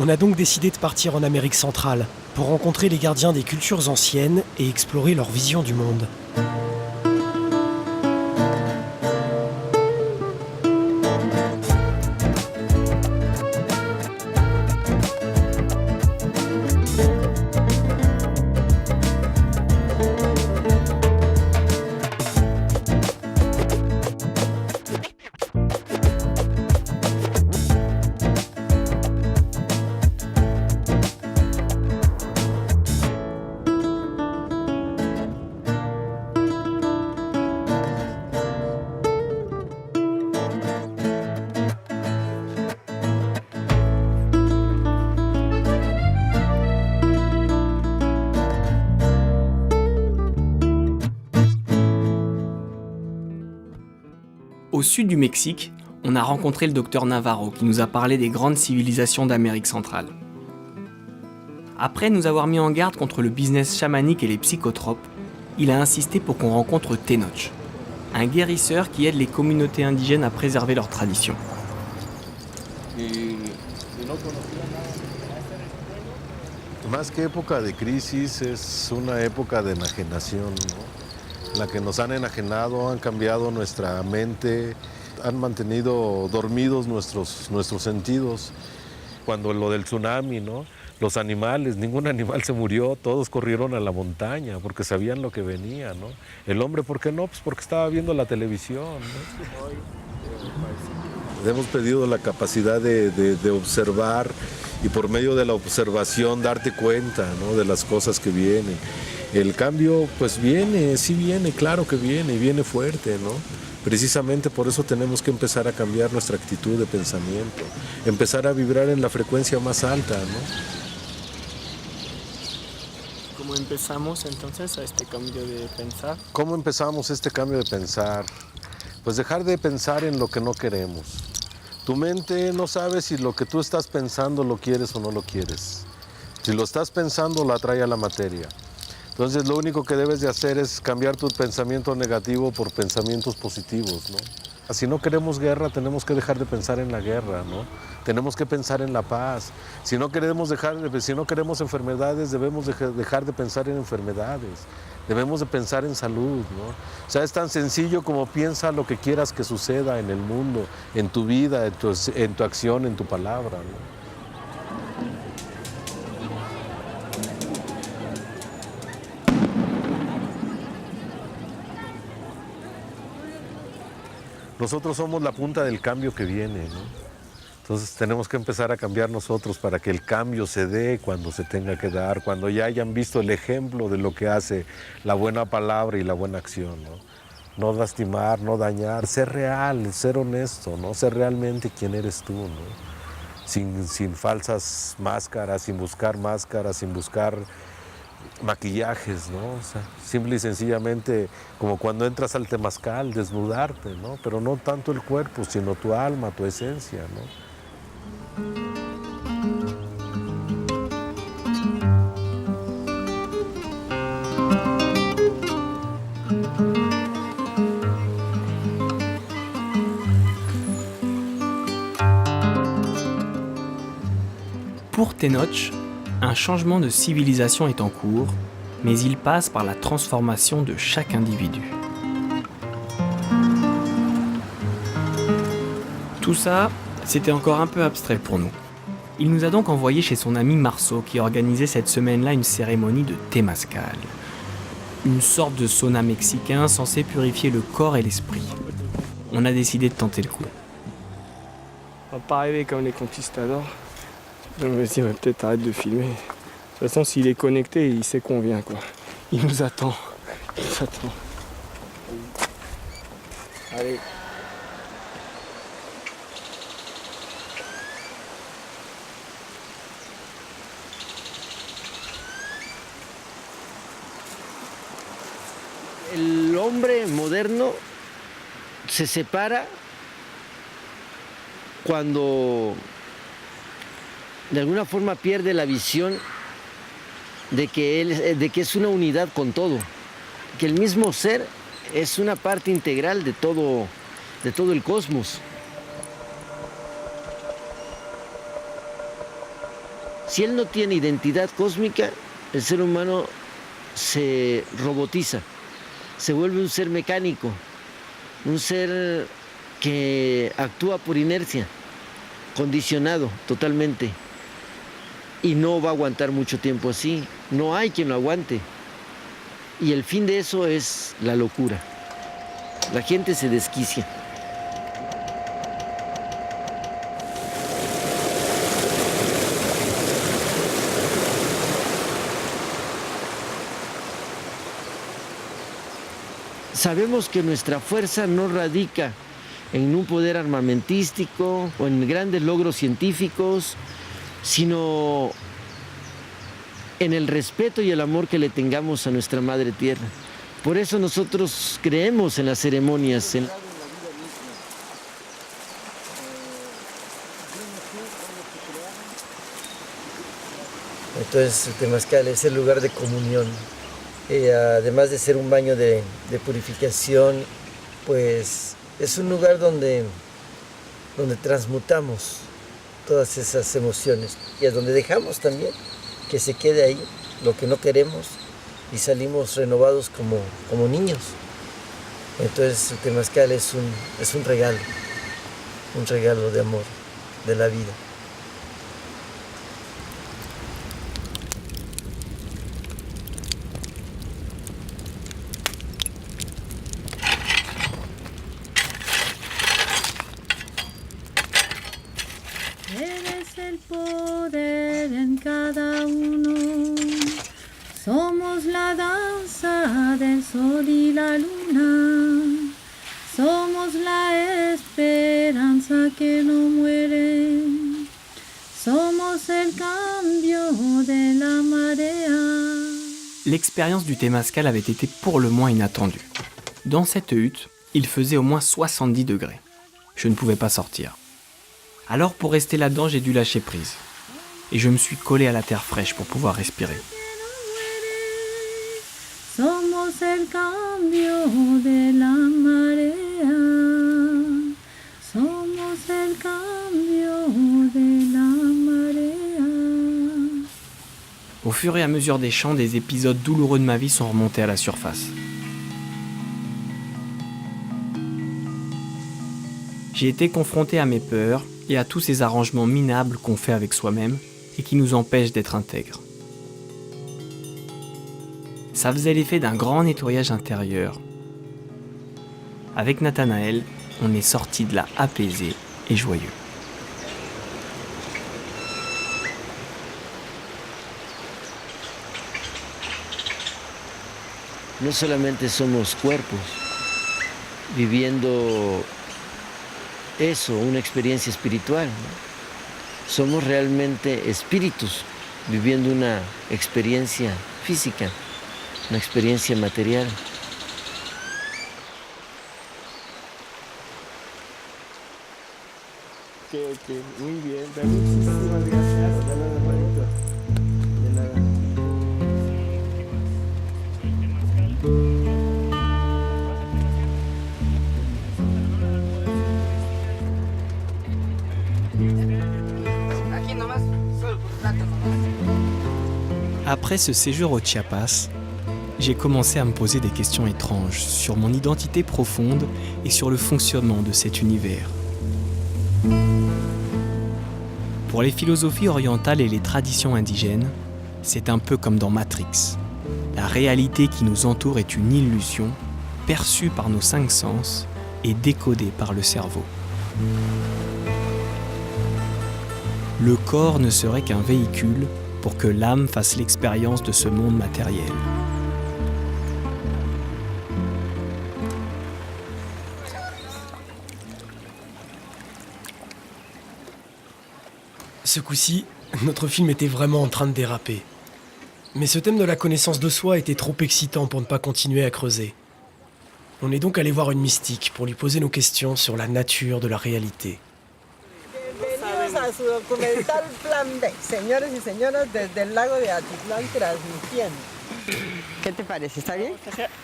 On a donc décidé de partir en Amérique centrale pour rencontrer les gardiens des cultures anciennes et explorer leur vision du monde. Au sud du Mexique, on a rencontré le docteur Navarro qui nous a parlé des grandes civilisations d'Amérique centrale. Après nous avoir mis en garde contre le business chamanique et les psychotropes, il a insisté pour qu'on rencontre Tenoch, un guérisseur qui aide les communautés indigènes à préserver leurs traditions. Más que época de crisis, es una época de enajenación, ¿no? La que nos han enajenado, han cambiado nuestra mente, han mantenido dormidos nuestros sentidos. Cuando lo del tsunami, ¿no? Los animales, ningún animal se murió, todos corrieron a la montaña porque sabían lo que venía, ¿no? El hombre, ¿por qué no? Pues porque estaba viendo la televisión, ¿no? Hemos pedido la capacidad de observar y por medio de la observación darte cuenta, ¿no? De las cosas que vienen. El cambio pues viene, sí viene, claro que viene y viene fuerte, ¿no? Precisamente por eso tenemos que empezar a cambiar nuestra actitud de pensamiento, empezar a vibrar en la frecuencia más alta, ¿no? ¿Cómo empezamos entonces a este cambio de pensar? ¿Cómo empezamos este cambio de pensar? Pues dejar de pensar en lo que no queremos. Tu mente no sabe si lo que tú estás pensando lo quieres o no lo quieres. Si lo estás pensando, lo atrae a la materia. Entonces lo único que debes de hacer es cambiar tu pensamiento negativo por pensamientos positivos, ¿no? Si no queremos guerra, tenemos que dejar de pensar en la guerra, ¿no? Tenemos que pensar en la paz. Si no queremos enfermedades, debemos dejar de pensar en enfermedades. Debemos de pensar en salud, ¿no? O sea, es tan sencillo como piensa lo que quieras que suceda en el mundo, en tu vida, en tu acción, en tu palabra, ¿no? Nosotros somos la punta del cambio que viene, ¿no? Entonces tenemos que empezar a cambiar nosotros para que el cambio se dé cuando se tenga que dar, cuando ya hayan visto el ejemplo de lo que hace la buena palabra y la buena acción, ¿no? No lastimar, no dañar, ser real, ser honesto, ¿no? Ser realmente quien eres tú, ¿no? Sin falsas máscaras, sin buscar maquillajes, ¿no? O sea, simple y sencillamente como cuando entras al temazcal, desnudarte, ¿no? Pero no tanto el cuerpo, sino tu alma, tu esencia, ¿no? Pour Tenoch, un changement de civilisation est en cours, mais il passe par la transformation de chaque individu. Tout ça, c'était encore un peu abstrait pour nous. Il nous a donc envoyé chez son ami Marceau qui organisait cette semaine-là une cérémonie de Temazcal. Une sorte de sauna mexicain censé purifier le corps et l'esprit. On a décidé de tenter le coup. On va pas arriver comme les conquistadors. Je me dis, peut-être arrête de filmer. De toute façon, s'il est connecté, il sait qu'on vient, quoi. Il nous attend. Il nous attend. Allez. El hombre moderno se separa cuando de alguna forma pierde la visión de que es una unidad con todo, que el mismo ser es una parte integral de todo el cosmos. Si él no tiene identidad cósmica, el ser humano se robotiza, se vuelve un ser mecánico, un ser que actúa por inercia, condicionado totalmente, y no va a aguantar mucho tiempo así. No hay quien lo aguante. Y el fin de eso es la locura. La gente se desquicia. Sabemos que nuestra fuerza no radica en un poder armamentístico o en grandes logros científicos, sino en el respeto y el amor que le tengamos a nuestra Madre Tierra. Por eso nosotros creemos en las ceremonias. Entonces el temazcal es el lugar de comunión. Además de ser un baño de purificación, pues es un lugar donde transmutamos todas esas emociones y es donde dejamos también que se quede ahí lo que no queremos y salimos renovados como niños. Entonces el temazcal es un regalo de amor, de la vida. Eres el poder en cada uno, somos la danza del sol y la luna, somos la esperanza que no muere, somos el cambio de la marea. L'expérience du Temazcal avait été pour le moins inattendue. Dans cette hutte, il faisait au moins 70 degrés. Je ne pouvais pas sortir. Alors pour rester là-dedans, j'ai dû lâcher prise. Et je me suis collé à la terre fraîche pour pouvoir respirer. Somos el cambio de la marea, somos el cambio de la marea. Au fur et à mesure des chants, des épisodes douloureux de ma vie sont remontés à la surface. J'ai été confronté à mes peurs et à tous ces arrangements minables qu'on fait avec soi-même et qui nous empêchent d'être intègres. Ça faisait l'effet d'un grand nettoyage intérieur. Avec Nathanaël, on est sorti de là apaisé et joyeux. No solamente somos cuerpos, viviendo eso, una experiencia espiritual, ¿no? Somos realmente espíritus, viviendo una experiencia física, una experiencia material. Ok, muy bien. Muchísimas gracias. De nada, hermanito. De nada. Après ce séjour au Chiapas, j'ai commencé à me poser des questions étranges sur mon identité profonde et sur le fonctionnement de cet univers. Pour les philosophies orientales et les traditions indigènes, c'est un peu comme dans Matrix. La réalité qui nous entoure est une illusion, perçue par nos 5 sens et décodée par le cerveau. Le corps ne serait qu'un véhicule pour que l'âme fasse l'expérience de ce monde matériel. Ce coup-ci, notre film était vraiment en train de déraper. Mais ce thème de la connaissance de soi était trop excitant pour ne pas continuer à creuser. On est donc allé voir une mystique pour lui poser nos questions sur la nature de la réalité. Bienvenidos a su documental Plan B, señores y señoras desde el lago de Atitlán transmitiendo. ¿Qué te parece? ¿Está bien?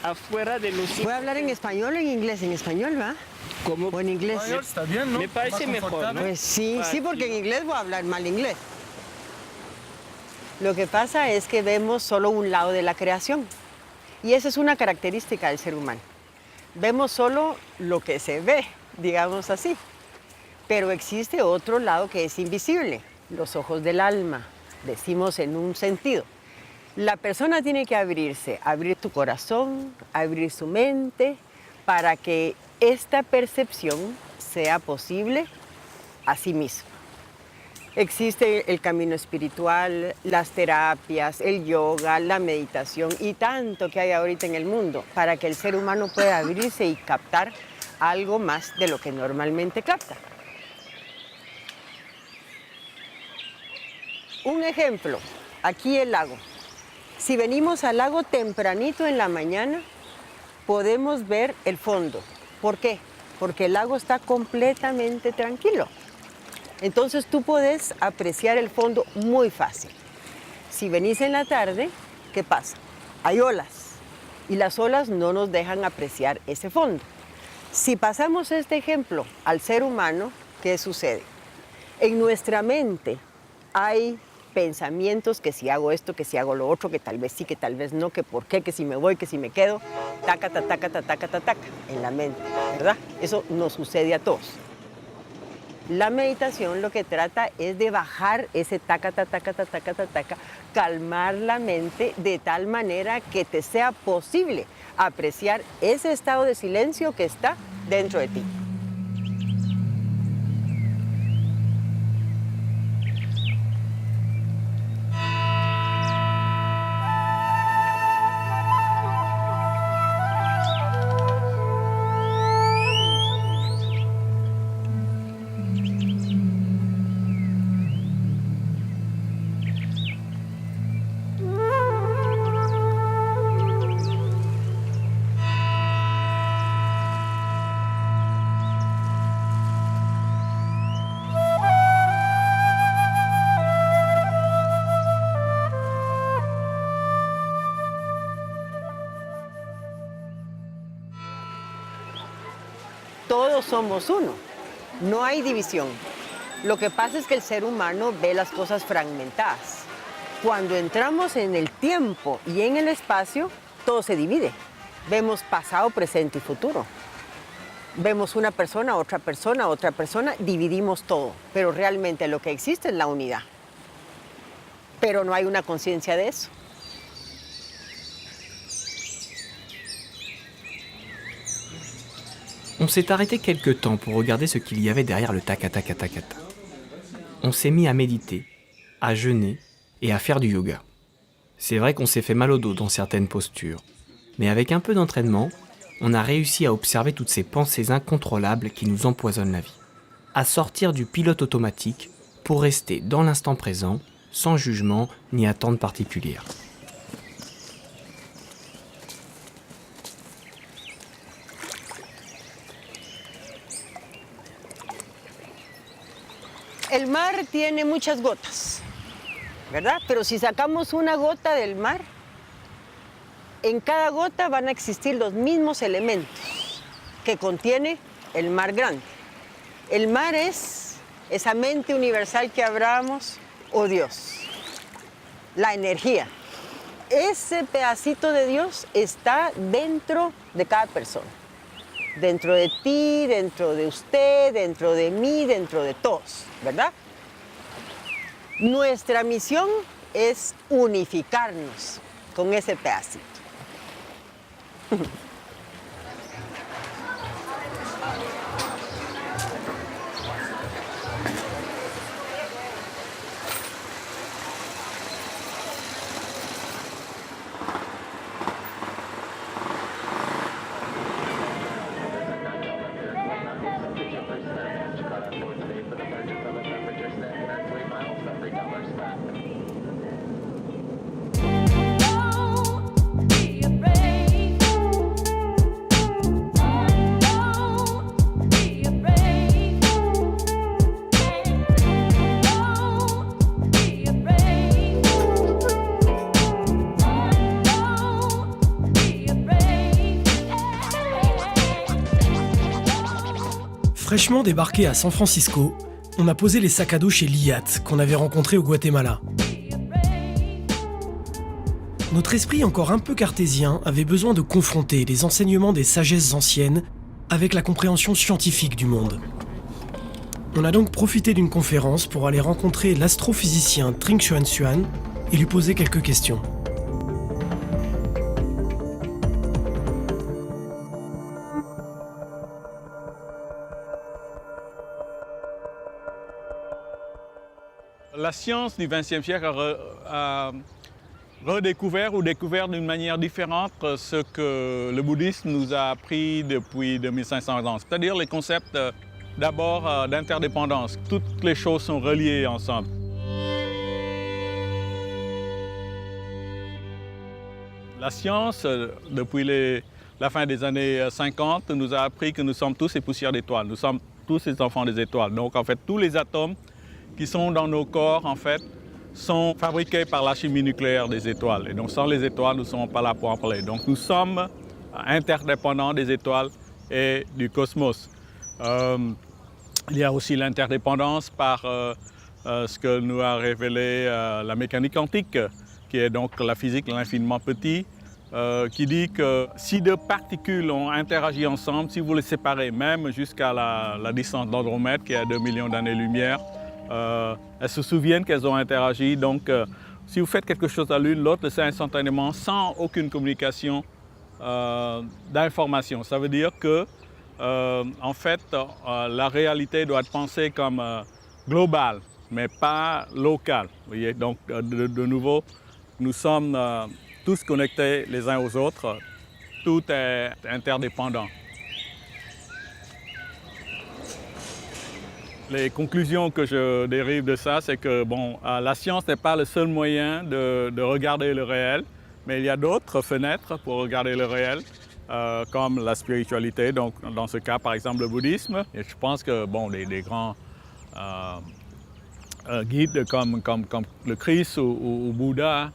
Afuera de los... ¿Voy a hablar en español o en inglés? En español, ¿va? ¿Cómo? ¿O en inglés? Está bien, ¿no? Me parece mejor, ¿no? Pues sí, sí, porque en inglés voy a hablar mal inglés. Lo que pasa es que vemos solo un lado de la creación. Y esa es una característica del ser humano. Vemos solo lo que se ve, digamos así. Pero existe otro lado que es invisible, los ojos del alma, decimos en un sentido. La persona tiene que abrirse, abrir tu corazón, abrir su mente, para que esta percepción sea posible a sí mismo. Existe el camino espiritual, las terapias, el yoga, la meditación y tanto que hay ahorita en el mundo para que el ser humano pueda abrirse y captar algo más de lo que normalmente capta. Un ejemplo, aquí el lago. Si venimos al lago tempranito en la mañana, podemos ver el fondo. ¿Por qué? Porque el lago está completamente tranquilo. Entonces tú puedes apreciar el fondo muy fácil. Si venís en la tarde, ¿qué pasa? Hay olas y las olas no nos dejan apreciar ese fondo. Si pasamos este ejemplo al ser humano, ¿qué sucede? En nuestra mente hay pensamientos que si hago esto, que si hago lo otro, que tal vez sí, que tal vez no, que por qué, que si me voy, que si me quedo, taca, taca, taca, taca, taca, en la mente, ¿verdad? Eso nos sucede a todos. La meditación lo que trata es de bajar ese taca, taca, taca, taca, taca, calmar la mente de tal manera que te sea posible apreciar ese estado de silencio que está dentro de ti. Todos somos uno, no hay división. Lo que pasa es que el ser humano ve las cosas fragmentadas. Cuando entramos en el tiempo y en el espacio, todo se divide. Vemos pasado, presente y futuro. Vemos una persona, otra persona, dividimos todo. Pero realmente lo que existe es la unidad. Pero no hay una conciencia de eso. On s'est arrêté quelque temps pour regarder ce qu'il y avait derrière le taka-taka-taka-ta. On s'est mis à méditer, à jeûner et à faire du yoga. C'est vrai qu'on s'est fait mal au dos dans certaines postures, mais avec un peu d'entraînement, on a réussi à observer toutes ces pensées incontrôlables qui nous empoisonnent la vie, à sortir du pilote automatique pour rester dans l'instant présent, sans jugement ni attente particulière. El mar tiene muchas gotas, ¿verdad? Pero si sacamos una gota del mar, en cada gota van a existir los mismos elementos que contiene el mar grande. El mar es esa mente universal que hablábamos, o Dios, la energía. Ese pedacito de Dios está dentro de cada persona. Dentro de ti, dentro de usted, dentro de mí, dentro de todos, ¿verdad? Nuestra misión es unificarnos con ese pedacito. Fraîchement débarqué à San Francisco, on a posé les sacs à dos chez Liat, qu'on avait rencontré au Guatemala. Notre esprit encore un peu cartésien avait besoin de confronter les enseignements des sagesses anciennes avec la compréhension scientifique du monde. On a donc profité d'une conférence pour aller rencontrer l'astrophysicien Trinh Xuan Xuan et lui poser quelques questions. La science du XXe siècle a redécouvert ou découvert d'une manière différente ce que le bouddhisme nous a appris depuis 2500 ans, c'est-à-dire les concepts d'abord d'interdépendance. Toutes les choses sont reliées ensemble. La science, depuis la fin des années 50, nous a appris que nous sommes tous les poussières d'étoiles, nous sommes tous les enfants des étoiles. Donc en fait, tous les atomes qui sont dans nos corps, en fait, sont fabriqués par la chimie nucléaire des étoiles. Et donc sans les étoiles, nous ne sommes pas là pour en parler. Donc nous sommes interdépendants des étoiles et du cosmos. Il y a aussi l'interdépendance par ce que nous a révélé la mécanique quantique, qui est donc la physique de l'infiniment petit, qui dit que si deux particules ont interagi ensemble, si vous les séparez même jusqu'à la distance d'Andromède, qui est à 2 millions d'années-lumière, elles se souviennent qu'elles ont interagi. Donc, si vous faites quelque chose à l'une, l'autre le sait instantanément, sans aucune communication d'information. Ça veut dire que, en fait, la réalité doit être pensée comme globale, mais pas locale. Vous voyez? Donc, de nouveau, nous sommes tous connectés les uns aux autres. Tout est interdépendant. Les conclusions que je dérive de ça, c'est que la science n'est pas le seul moyen de regarder le réel, mais il y a d'autres fenêtres pour regarder le réel, comme la spiritualité, donc dans ce cas par exemple le bouddhisme. Et je pense que des grands guides comme le Christ ou Bouddha,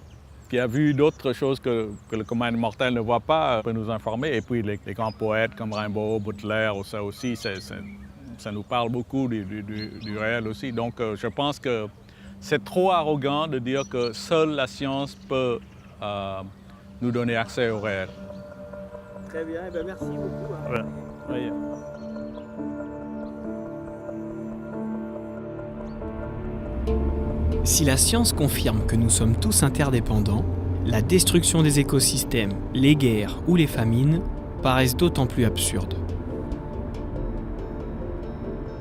qui a vu d'autres choses que le commun mortel ne voit pas, peut nous informer. Et puis les grands poètes comme Rimbaud, Baudelaire, ça aussi, ça nous parle beaucoup du réel aussi. Donc je pense que c'est trop arrogant de dire que seule la science peut nous donner accès au réel. Très bien, eh bien merci beaucoup. Ouais. Oui. Si la science confirme que nous sommes tous interdépendants, la destruction des écosystèmes, les guerres ou les famines paraissent d'autant plus absurdes.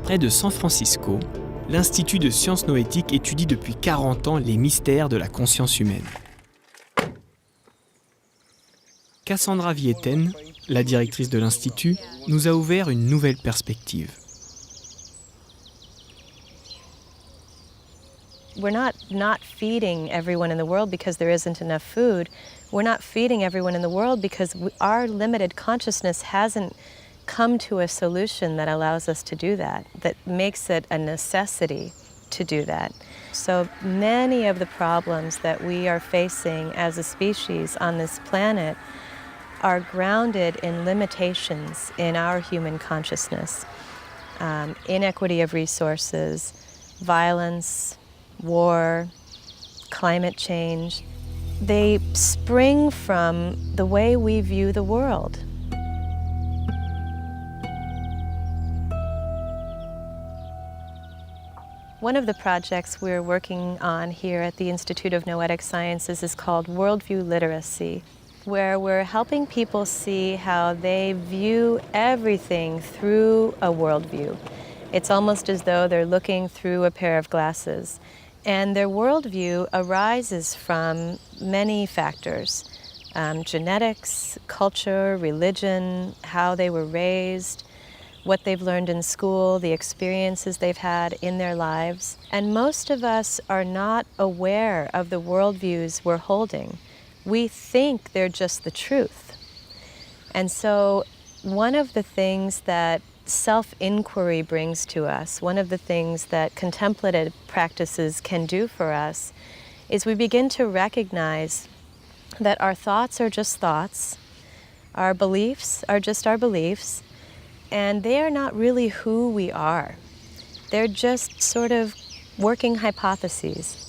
Près de San Francisco, l'Institut de sciences noétiques étudie depuis 40 ans les mystères de la conscience humaine. Cassandra Vieten, la directrice de l'Institut, nous a ouvert une nouvelle perspective. We're not feeding everyone in the world because there isn't enough food. We're not feeding everyone in the world because our limited consciousness hasn't come to a solution that allows us to do that makes it a necessity to do that. So many of the problems that we are facing as a species on this planet are grounded in limitations in our human consciousness. Inequity of resources, violence, war, climate change. They spring from the way we view the world. One of the projects we're working on here at the Institute of Noetic Sciences is called Worldview Literacy, where we're helping people see how they view everything through a worldview. It's almost as though they're looking through a pair of glasses. And their worldview arises from many factors, genetics, culture, religion, how they were raised, what they've learned in school, the experiences they've had in their lives. And most of us are not aware of the worldviews we're holding. We think they're just the truth. And so one of the things that self-inquiry brings to us, one of the things that contemplative practices can do for us, is we begin to recognize that our thoughts are just thoughts, our beliefs are just our beliefs, and they are not really who we are. They're just sort of working hypotheses.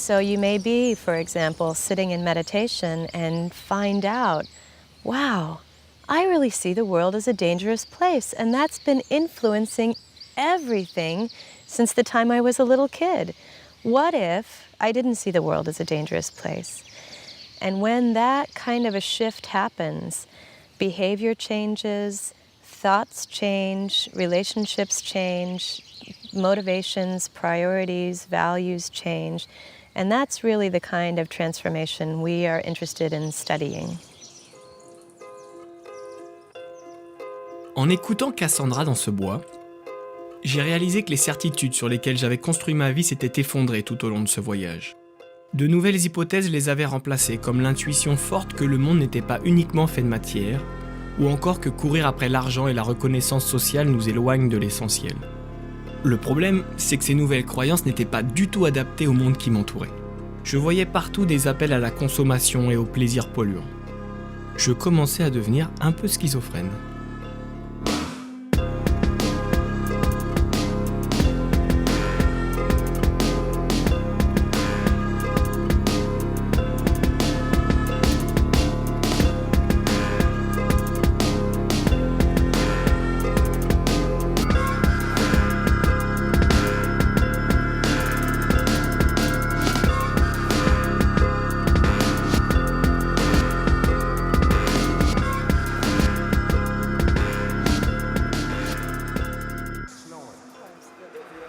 So you may be, for example, sitting in meditation and find out, wow, I really see the world as a dangerous place, and that's been influencing everything since the time I was a little kid. What if I didn't see the world as a dangerous place? And when that kind of a shift happens, behavior changes, thoughts change, relationships change, motivations, priorities, values change, and that's really the kind of transformation we are interested in studying. En écoutant Cassandra dans ce bois, j'ai réalisé que les certitudes sur lesquelles j'avais construit ma vie s'étaient effondrées tout au long de ce voyage. De nouvelles hypothèses les avaient remplacées, comme l'intuition forte que le monde n'était pas uniquement fait de matière, ou encore que courir après l'argent et la reconnaissance sociale nous éloignent de l'essentiel. Le problème, c'est que ces nouvelles croyances n'étaient pas du tout adaptées au monde qui m'entourait. Je voyais partout des appels à la consommation et au plaisir polluant. Je commençais à devenir un peu schizophrène.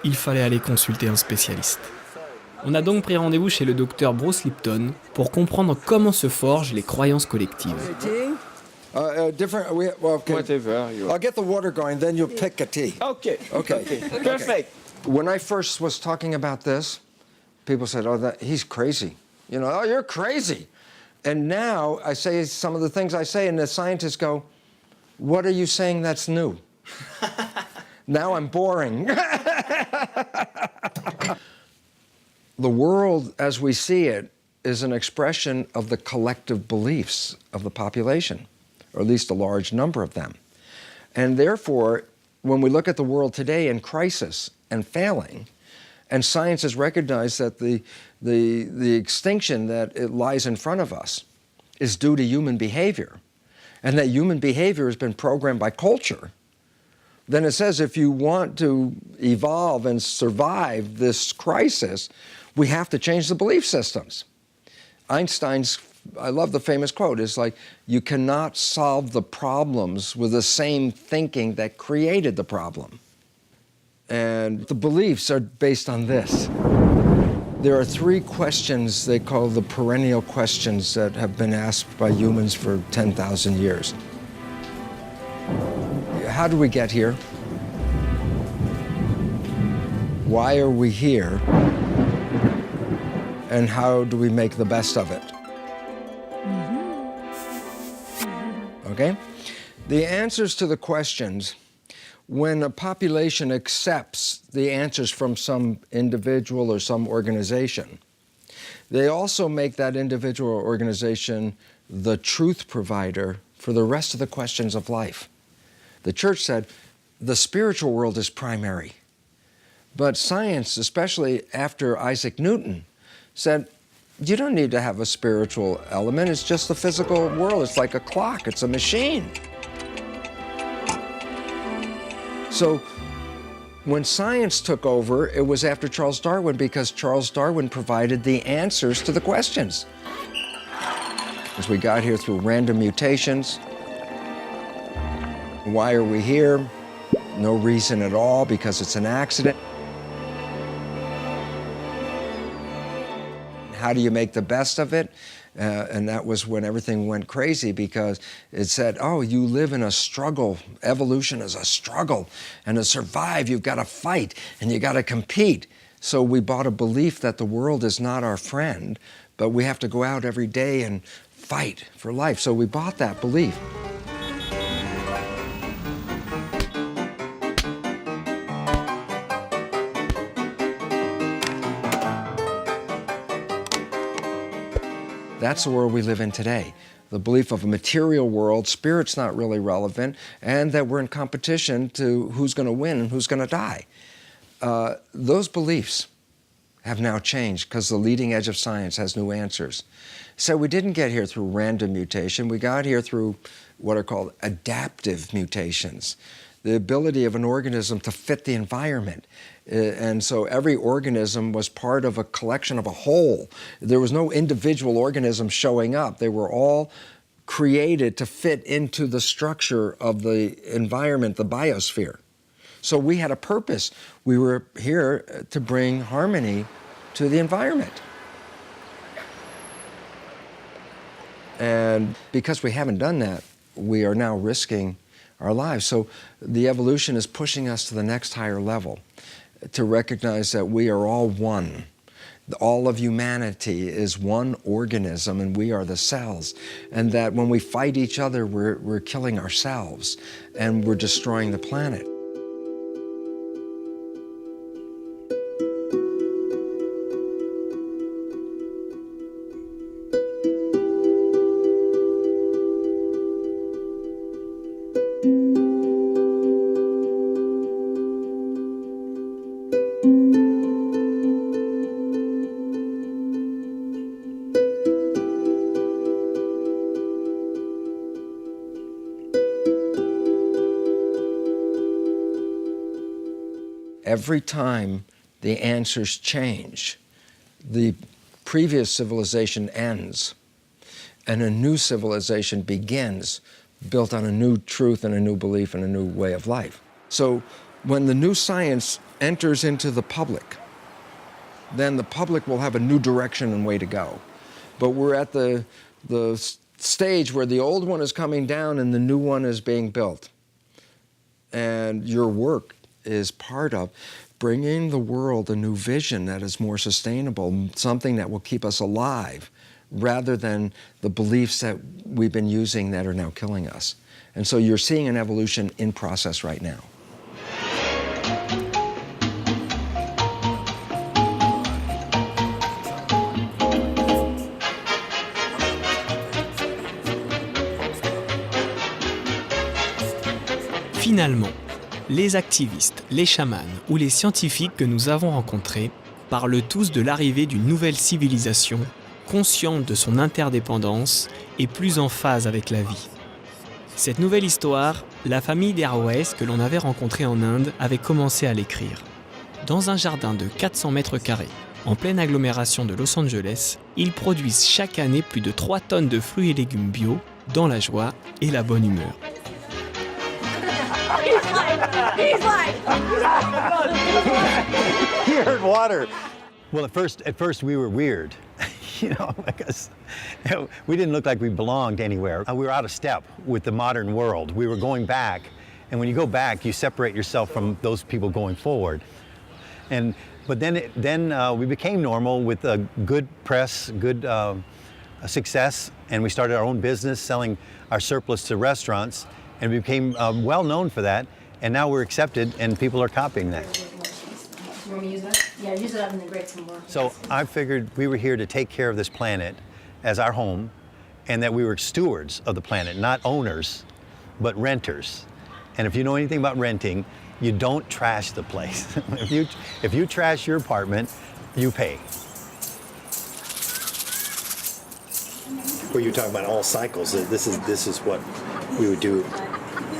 Il fallait aller consulter un spécialiste. On a donc pris rendez-vous chez le docteur Bruce Lipton pour comprendre comment se forgent les croyances collectives. Whatever. I'll get the water going, then you'll pick a tea. Okay. Perfect. When I first was talking about this, people said, "Oh, he's crazy." You know, "Oh, you're crazy." And now I say some of the things I say, and the scientists go, "What are you saying that's new?" Now I'm boring. The world as we see it is an expression of the collective beliefs of the population, or at least a large number of them. And therefore, when we look at the world today in crisis and failing, and science has recognized that the extinction that it lies in front of us is due to human behavior, and that human behavior has been programmed by culture, then it says if you want to evolve and survive this crisis, we have to change the belief systems. Einstein's, I love the famous quote, is like, you cannot solve the problems with the same thinking that created the problem. And the beliefs are based on this. There are three questions they call the perennial questions that have been asked by humans for 10,000 years. How do we get here? Why are we here? And how do we make the best of it? Okay? The answers to the questions, when a population accepts the answers from some individual or some organization, they also make that individual or organization the truth provider for the rest of the questions of life. The church said the spiritual world is primary. But science, especially after Isaac Newton, said you don't need to have a spiritual element. It's just the physical world. It's like a clock. It's a machine. So when science took over, it was after Charles Darwin, because Charles Darwin provided the answers to the questions. As we got here through random mutations, why are we here? No reason at all, because it's an accident. How do you make the best of it? And that was when everything went crazy, because it said, oh, you live in a struggle. Evolution is a struggle. And to survive, you've got to fight and you got to compete. So we bought a belief that the world is not our friend, but we have to go out every day and fight for life. So we bought that belief. That's the world we live in today. The belief of a material world, spirit's not really relevant, and that we're in competition to who's going to win and who's going to die. Those beliefs have now changed because the leading edge of science has new answers. So we didn't get here through random mutation. We got here through what are called adaptive mutations, the ability of an organism to fit the environment. And so every organism was part of a collection of a whole. There was no individual organism showing up. They were all created to fit into the structure of the environment, the biosphere. So we had a purpose. We were here to bring harmony to the environment. And because we haven't done that, we are now risking our lives. So the evolution is pushing us to the next higher level, to recognize that we are all one. All of humanity is one organism, and we are the cells. And that when we fight each other, we're killing ourselves, and we're destroying the planet. Every time the answers change, the previous civilization ends and a new civilization begins, built on a new truth and a new belief and a new way of life. So when the new science enters into the public, then the public will have a new direction and way to go. But we're at the stage where the old one is coming down and the new one is being built. And your work is part of bringing the world a new vision that is more sustainable, something that will keep us alive, rather than the beliefs that we've been using that are now killing us. And so you're seeing an evolution in process right now. Finalement, les activistes, les chamans ou les scientifiques que nous avons rencontrés parlent tous de l'arrivée d'une nouvelle civilisation, consciente de son interdépendance et plus en phase avec la vie. Cette nouvelle histoire, la famille d'Airways que l'on avait rencontrée en Inde avait commencé à l'écrire. Dans un jardin de 400 mètres carrés, en pleine agglomération de Los Angeles, ils produisent chaque année plus de 3 tonnes de fruits et légumes bio dans la joie et la bonne humeur. He's like, he heard water. Well, at first we were weird, because we didn't look like we belonged anywhere. We were out of step with the modern world. We were going back, and when you go back, you separate yourself from those people going forward. But then we became normal with a good press, good success, and we started our own business selling our surplus to restaurants, and we became well known for that. And now we're accepted, and people are copying that. You want me to use that? Yeah, use it up in the grate some more. So I figured we were here to take care of this planet as our home, and that we were stewards of the planet, not owners, but renters. And if you know anything about renting, you don't trash the place. If you trash your apartment, you pay. Well, you're talking about all cycles. This is what we would do.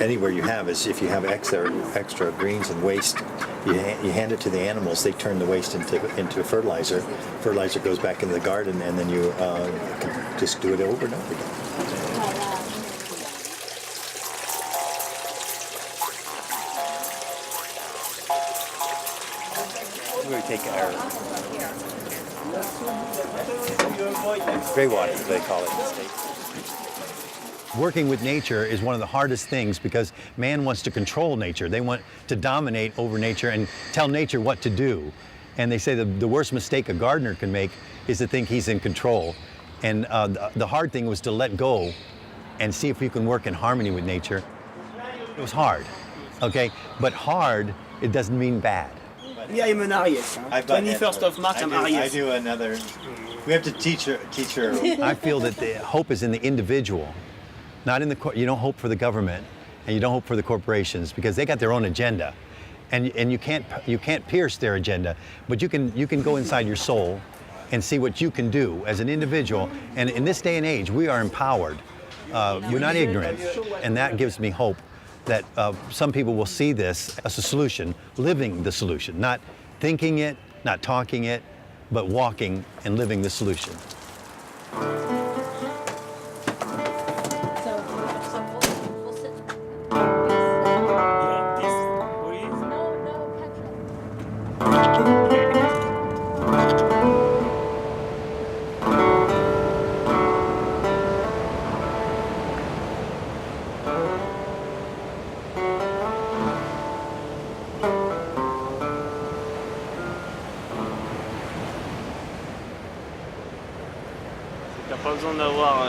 Anywhere you have is if you have extra greens and waste, you hand it to the animals. They turn the waste into fertilizer. Fertilizer goes back into the garden, and then you can just do it over and over again. We take our gray water, they call it in the States. Working with nature is one of the hardest things because man wants to control nature. They want to dominate over nature and tell nature what to do. And they say the worst mistake a gardener can make is to think he's in control. And the hard thing was to let go and see if you can work in harmony with nature. It was hard, okay? But hard, it doesn't mean bad. Yeah, I'm an Aries. 21st of March, I'm Aries. I do another. We have to teach her. I feel that the hope is in the individual. Not in you don't hope for the government, and you don't hope for the corporations because they got their own agenda. and you can't pierce their agenda, but you can go inside your soul and see what you can do as an individual. And in this day and age, we are empowered. We're not ignorant, and that gives me hope that some people will see this as a solution, living the solution, not thinking it, not talking it, but walking and living the solution. T'as pas besoin d'avoir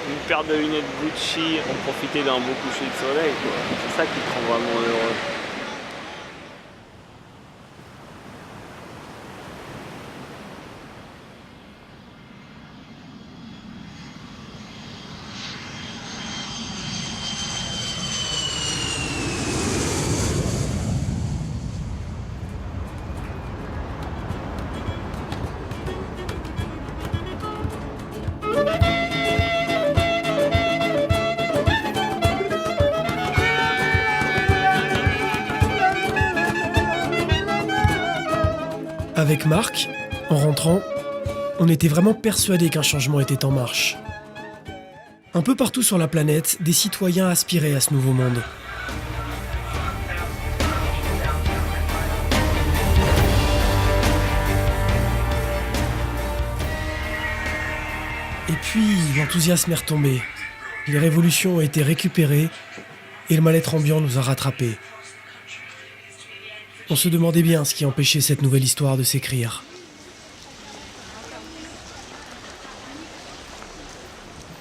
une paire de lunettes Gucci pour profiter d'un beau coucher de soleil, quoi. C'est ça qui te rend vraiment heureux. Avec Marc, en rentrant, on était vraiment persuadés qu'un changement était en marche. Un peu partout sur la planète, des citoyens aspiraient à ce nouveau monde. Et puis, l'enthousiasme est retombé. Les révolutions ont été récupérées et le mal-être ambiant nous a rattrapés. On se demandait bien ce qui empêchait cette nouvelle histoire de s'écrire.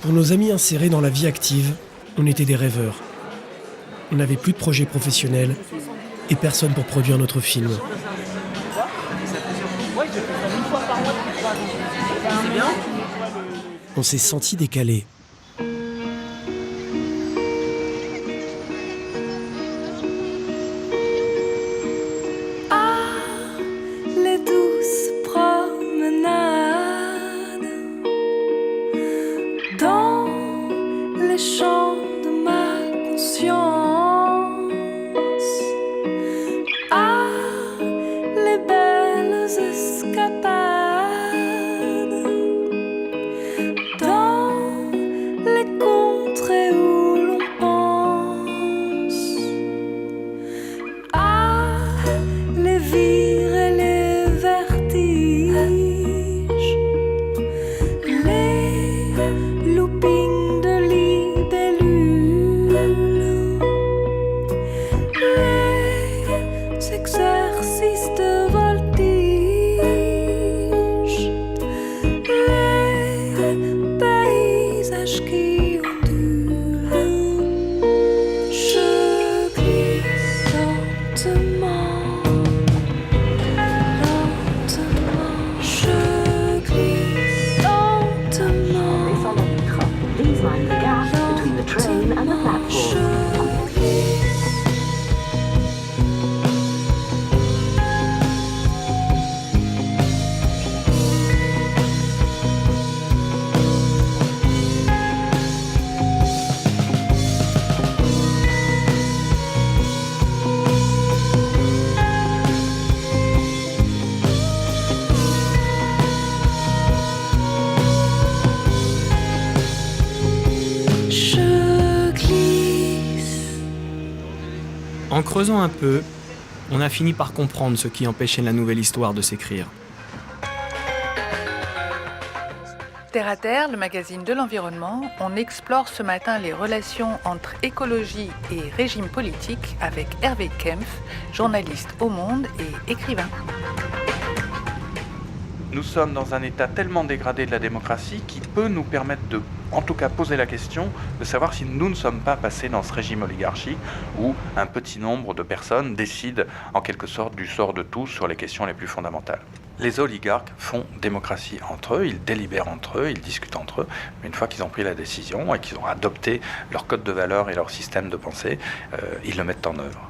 Pour nos amis insérés dans la vie active, on était des rêveurs. On n'avait plus de projet professionnel et personne pour produire notre film. On s'est sentis décalés. En creusant un peu, on a fini par comprendre ce qui empêchait la nouvelle histoire de s'écrire. Terre à Terre, le magazine de l'environnement, on explore ce matin les relations entre écologie et régime politique avec Hervé Kempf, journaliste au Monde et écrivain. Nous sommes dans un état tellement dégradé de la démocratie qui peut nous permettre de, en tout cas, poser la question de savoir si nous ne sommes pas passés dans ce régime oligarchique où un petit nombre de personnes décident en quelque sorte du sort de tous sur les questions les plus fondamentales. Les oligarques font démocratie entre eux, ils délibèrent entre eux, ils discutent entre eux, mais une fois qu'ils ont pris la décision et qu'ils ont adopté leur code de valeurs et leur système de pensée, ils le mettent en œuvre.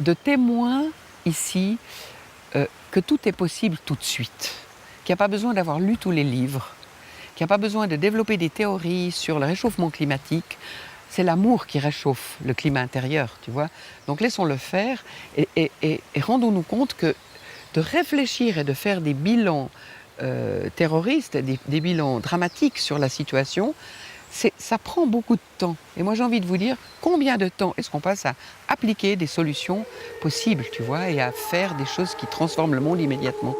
de témoins ici que tout est possible tout de suite, qu'il n'y a pas besoin d'avoir lu tous les livres, qu'il n'y a pas besoin de développer des théories sur le réchauffement climatique. C'est l'amour qui réchauffe le climat intérieur, tu vois. Donc laissons-le faire et rendons-nous compte que de réfléchir et de faire des bilans terroristes, des bilans dramatiques sur la situation, ça prend beaucoup de temps. Et moi j'ai envie de vous dire, combien de temps est-ce qu'on passe à appliquer des solutions possibles, tu vois, et à faire des choses qui transforment le monde immédiatement.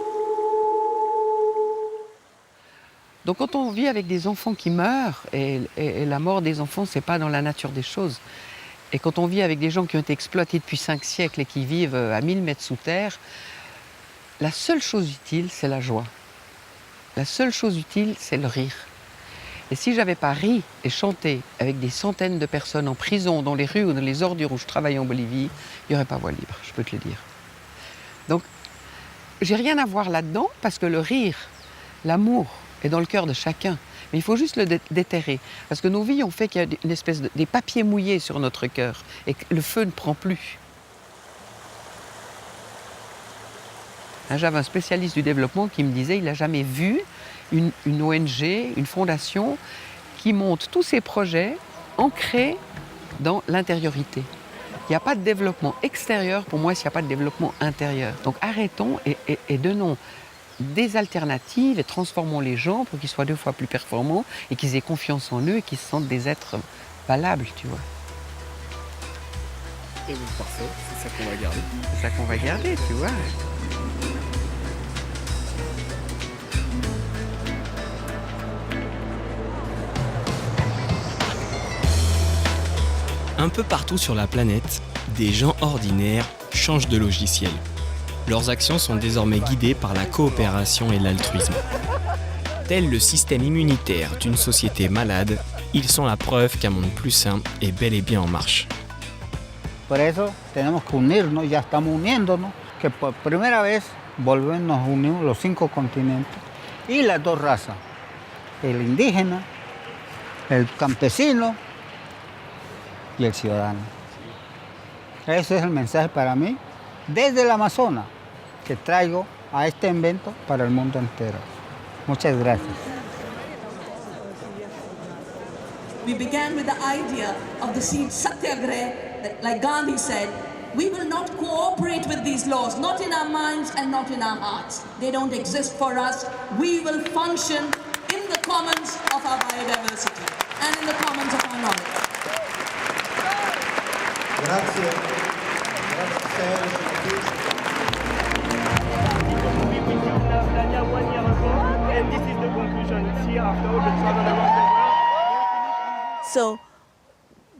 Donc quand on vit avec des enfants qui meurent, et la mort des enfants, c'est pas dans la nature des choses, et quand on vit avec des gens qui ont été exploités depuis 5 siècles et qui vivent à 1000 mètres sous terre, la seule chose utile, c'est la joie. La seule chose utile, c'est le rire. Et si j'avais pas ri et chanté avec des centaines de personnes en prison, dans les rues ou dans les ordures où je travaillais en Bolivie, il n'y aurait pas voie libre, je peux te le dire. Donc, j'ai rien à voir là-dedans, parce que le rire, l'amour, est dans le cœur de chacun. Mais il faut juste le déterrer. Parce que nos vies ont fait qu'il y a une espèce des papiers mouillés sur notre cœur et que le feu ne prend plus. J'avais un spécialiste du développement qui me disait qu'il n'a jamais vu une ONG, une fondation qui monte tous ses projets ancrés dans l'intériorité. Il n'y a pas de développement extérieur pour moi s'il n'y a pas de développement intérieur. Donc arrêtons et donnons des alternatives et transformons les gens pour qu'ils soient 2 fois plus performants et qu'ils aient confiance en eux et qu'ils se sentent des êtres valables, tu vois. Et oui, parfait, c'est ça qu'on va garder. C'est ça qu'on va garder, tu vois. Un peu partout sur la planète, des gens ordinaires changent de logiciel. Leurs actions sont désormais guidées par la coopération et l'altruisme. Tel le système immunitaire d'une société malade, ils sont la preuve qu'un monde plus sain est bel et bien en marche. Por eso tenemos que unirnos, ya estamos uniéndonos, que por primera vez nos unimos los 5 continentes y las 2 razas, el indígena, el campesino y el ciudadano. Ese es el mensaje para mí desde el Amazonas que traigo a este evento para el mundo entero. Muchas gracias. We began with the idea of the seed satyagraha, that, like Gandhi said, we will not cooperate with these laws, not in our minds and not in our hearts. They don't exist for us. We will function in the commons of our biodiversity and in the commons of our knowledge. Grazie. Grazie Serge. And this is the conclusion. See, after all the travel around the world. So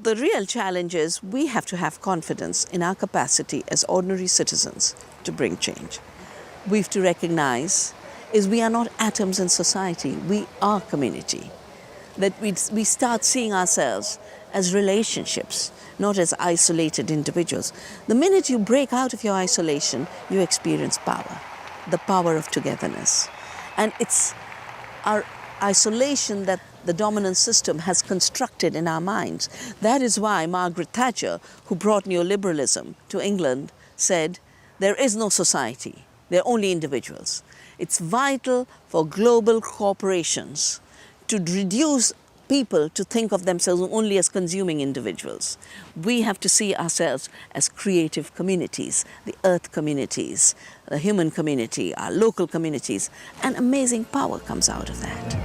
the real challenge is we have to have confidence in our capacity as ordinary citizens to bring change. We have to recognize is we are not atoms in society, we are community. That we start seeing ourselves as relationships, not as isolated individuals. The minute you break out of your isolation, you experience power, the power of togetherness. And it's our isolation that the dominant system has constructed in our minds. That is why Margaret Thatcher, who brought neoliberalism to England, said, there is no society, there are only individuals. It's vital for global corporations to reduce people to think of themselves only as consuming individuals. We have to see ourselves as creative communities, the earth communities, the human community, our local communities, and amazing power comes out of that.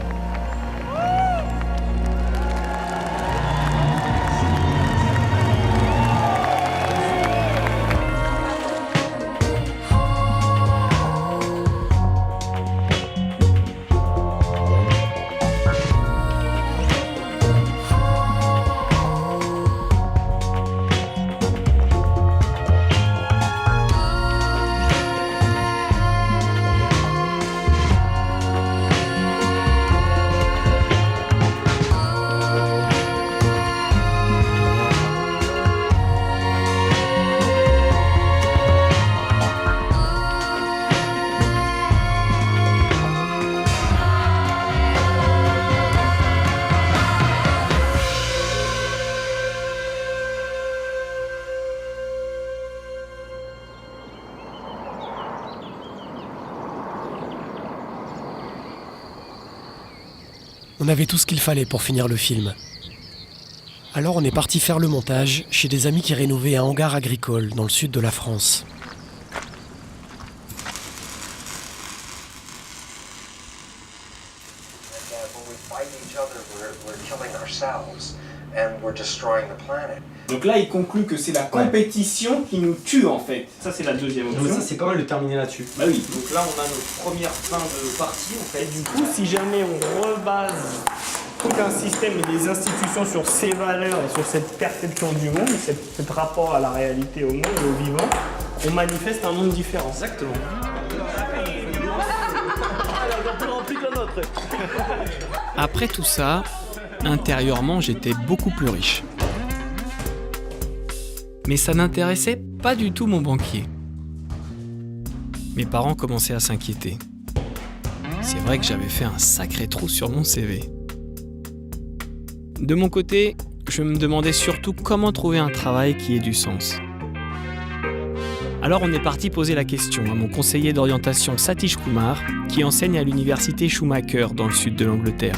On avait tout ce qu'il fallait pour finir le film. Alors on est parti faire le montage chez des amis qui rénovaient un hangar agricole dans le sud de la France. Donc là, il conclut que c'est la compétition qui nous tue en fait. Ça, c'est la deuxième option. Mais ça, c'est pas mal de terminer là-dessus. Bah oui, donc là, on a notre première fin de partie en fait. Du coup, si jamais on rebase tout un système et des institutions sur ces valeurs et sur cette perception du monde, cet rapport à la réalité, au monde et au vivant, on manifeste un monde différent. Exactement. Après tout ça, intérieurement, j'étais beaucoup plus riche. Mais ça n'intéressait pas du tout mon banquier. Mes parents commençaient à s'inquiéter. C'est vrai que j'avais fait un sacré trou sur mon CV. De mon côté, je me demandais surtout comment trouver un travail qui ait du sens. Alors on est parti poser la question à mon conseiller d'orientation Satish Kumar, qui enseigne à l'université Schumacher dans le sud de l'Angleterre.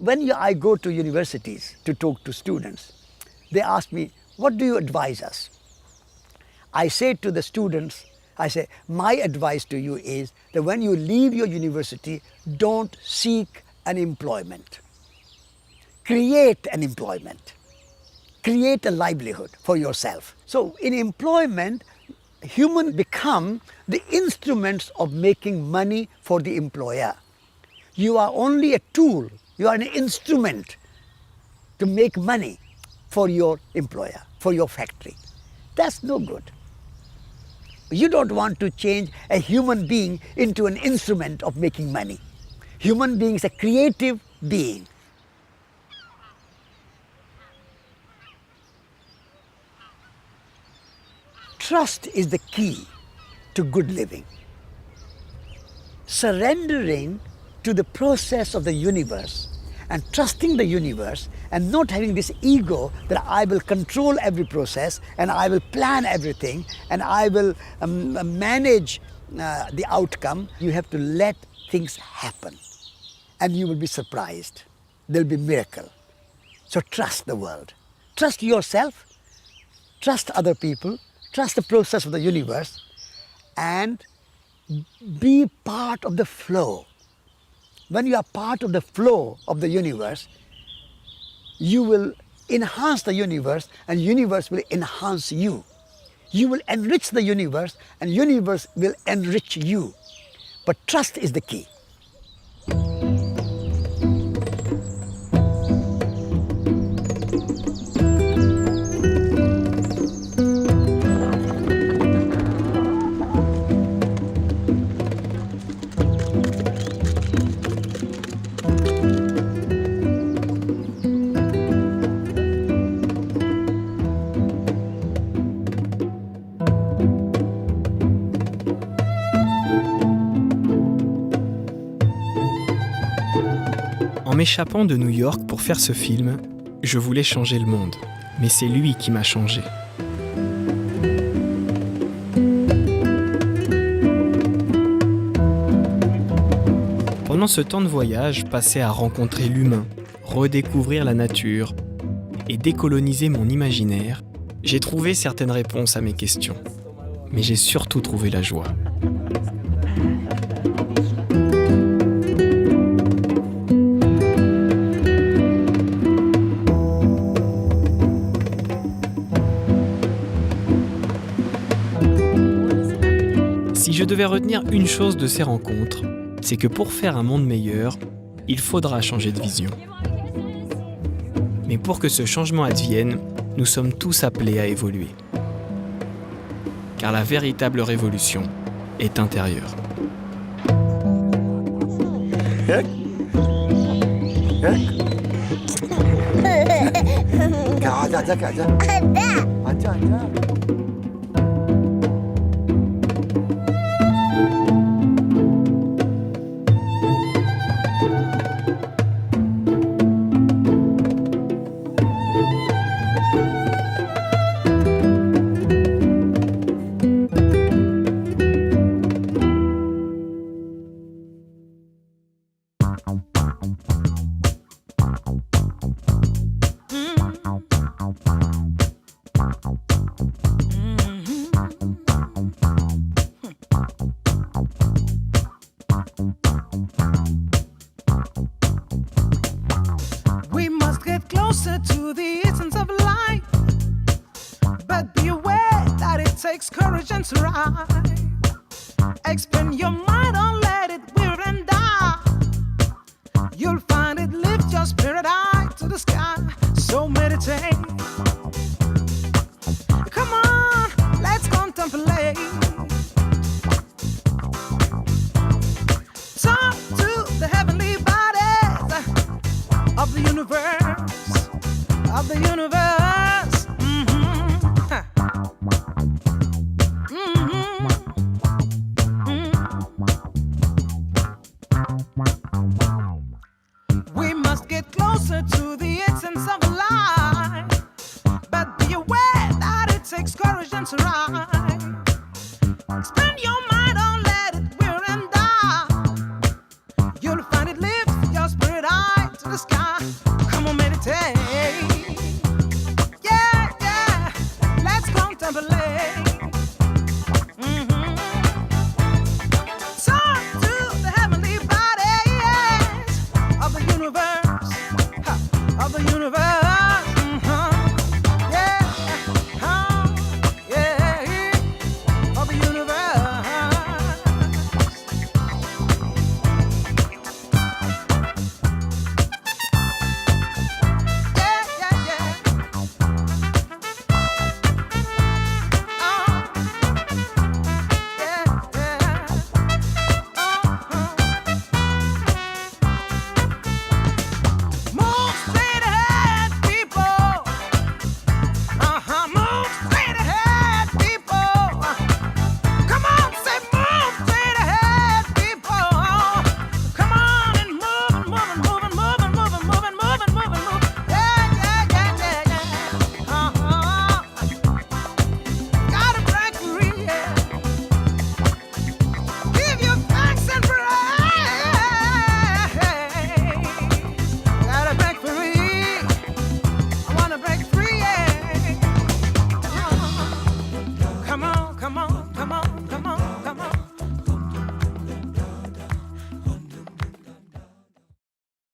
When I go to universities to talk to students, they ask me, what do you advise us? I say to the students, my advice to you is that when you leave your university, don't seek an employment. Create an employment. Create a livelihood for yourself. So in employment, humans become the instruments of making money for the employer. You are only a tool. You are an instrument to make money for your employer, for your factory. That's no good. You don't want to change a human being into an instrument of making money. Human being is a creative being. Trust is the key to good living. Surrendering to the process of the universe and trusting the universe and not having this ego that I will control every process and I will plan everything and I will manage the outcome. You have to let things happen and you will be surprised. There will be a miracle. So trust the world. Trust yourself, trust other people, trust the process of the universe and be part of the flow. When you are part of the flow of the universe, you will enhance the universe and universe will enhance you. You will enrich the universe and universe will enrich you. But trust is the key. En m'échappant de New York pour faire ce film, je voulais changer le monde. Mais c'est lui qui m'a changé. Pendant ce temps de voyage, passé à rencontrer l'humain, redécouvrir la nature et décoloniser mon imaginaire, j'ai trouvé certaines réponses à mes questions. Mais j'ai surtout trouvé la joie. Si je devais retenir une chose de ces rencontres, c'est que pour faire un monde meilleur, il faudra changer de vision. Mais pour que ce changement advienne, nous sommes tous appelés à évoluer. Car la véritable révolution est intérieure. But be aware that it takes courage and strive. Expand your mind, don't let it wear and die. You'll find it lift your spirit high to the sky. So meditate. Come on, let's contemplate. Talk to the heavenly bodies of the universe, of the universe. We must get closer to the essence of life, but be aware that it takes courage and strive.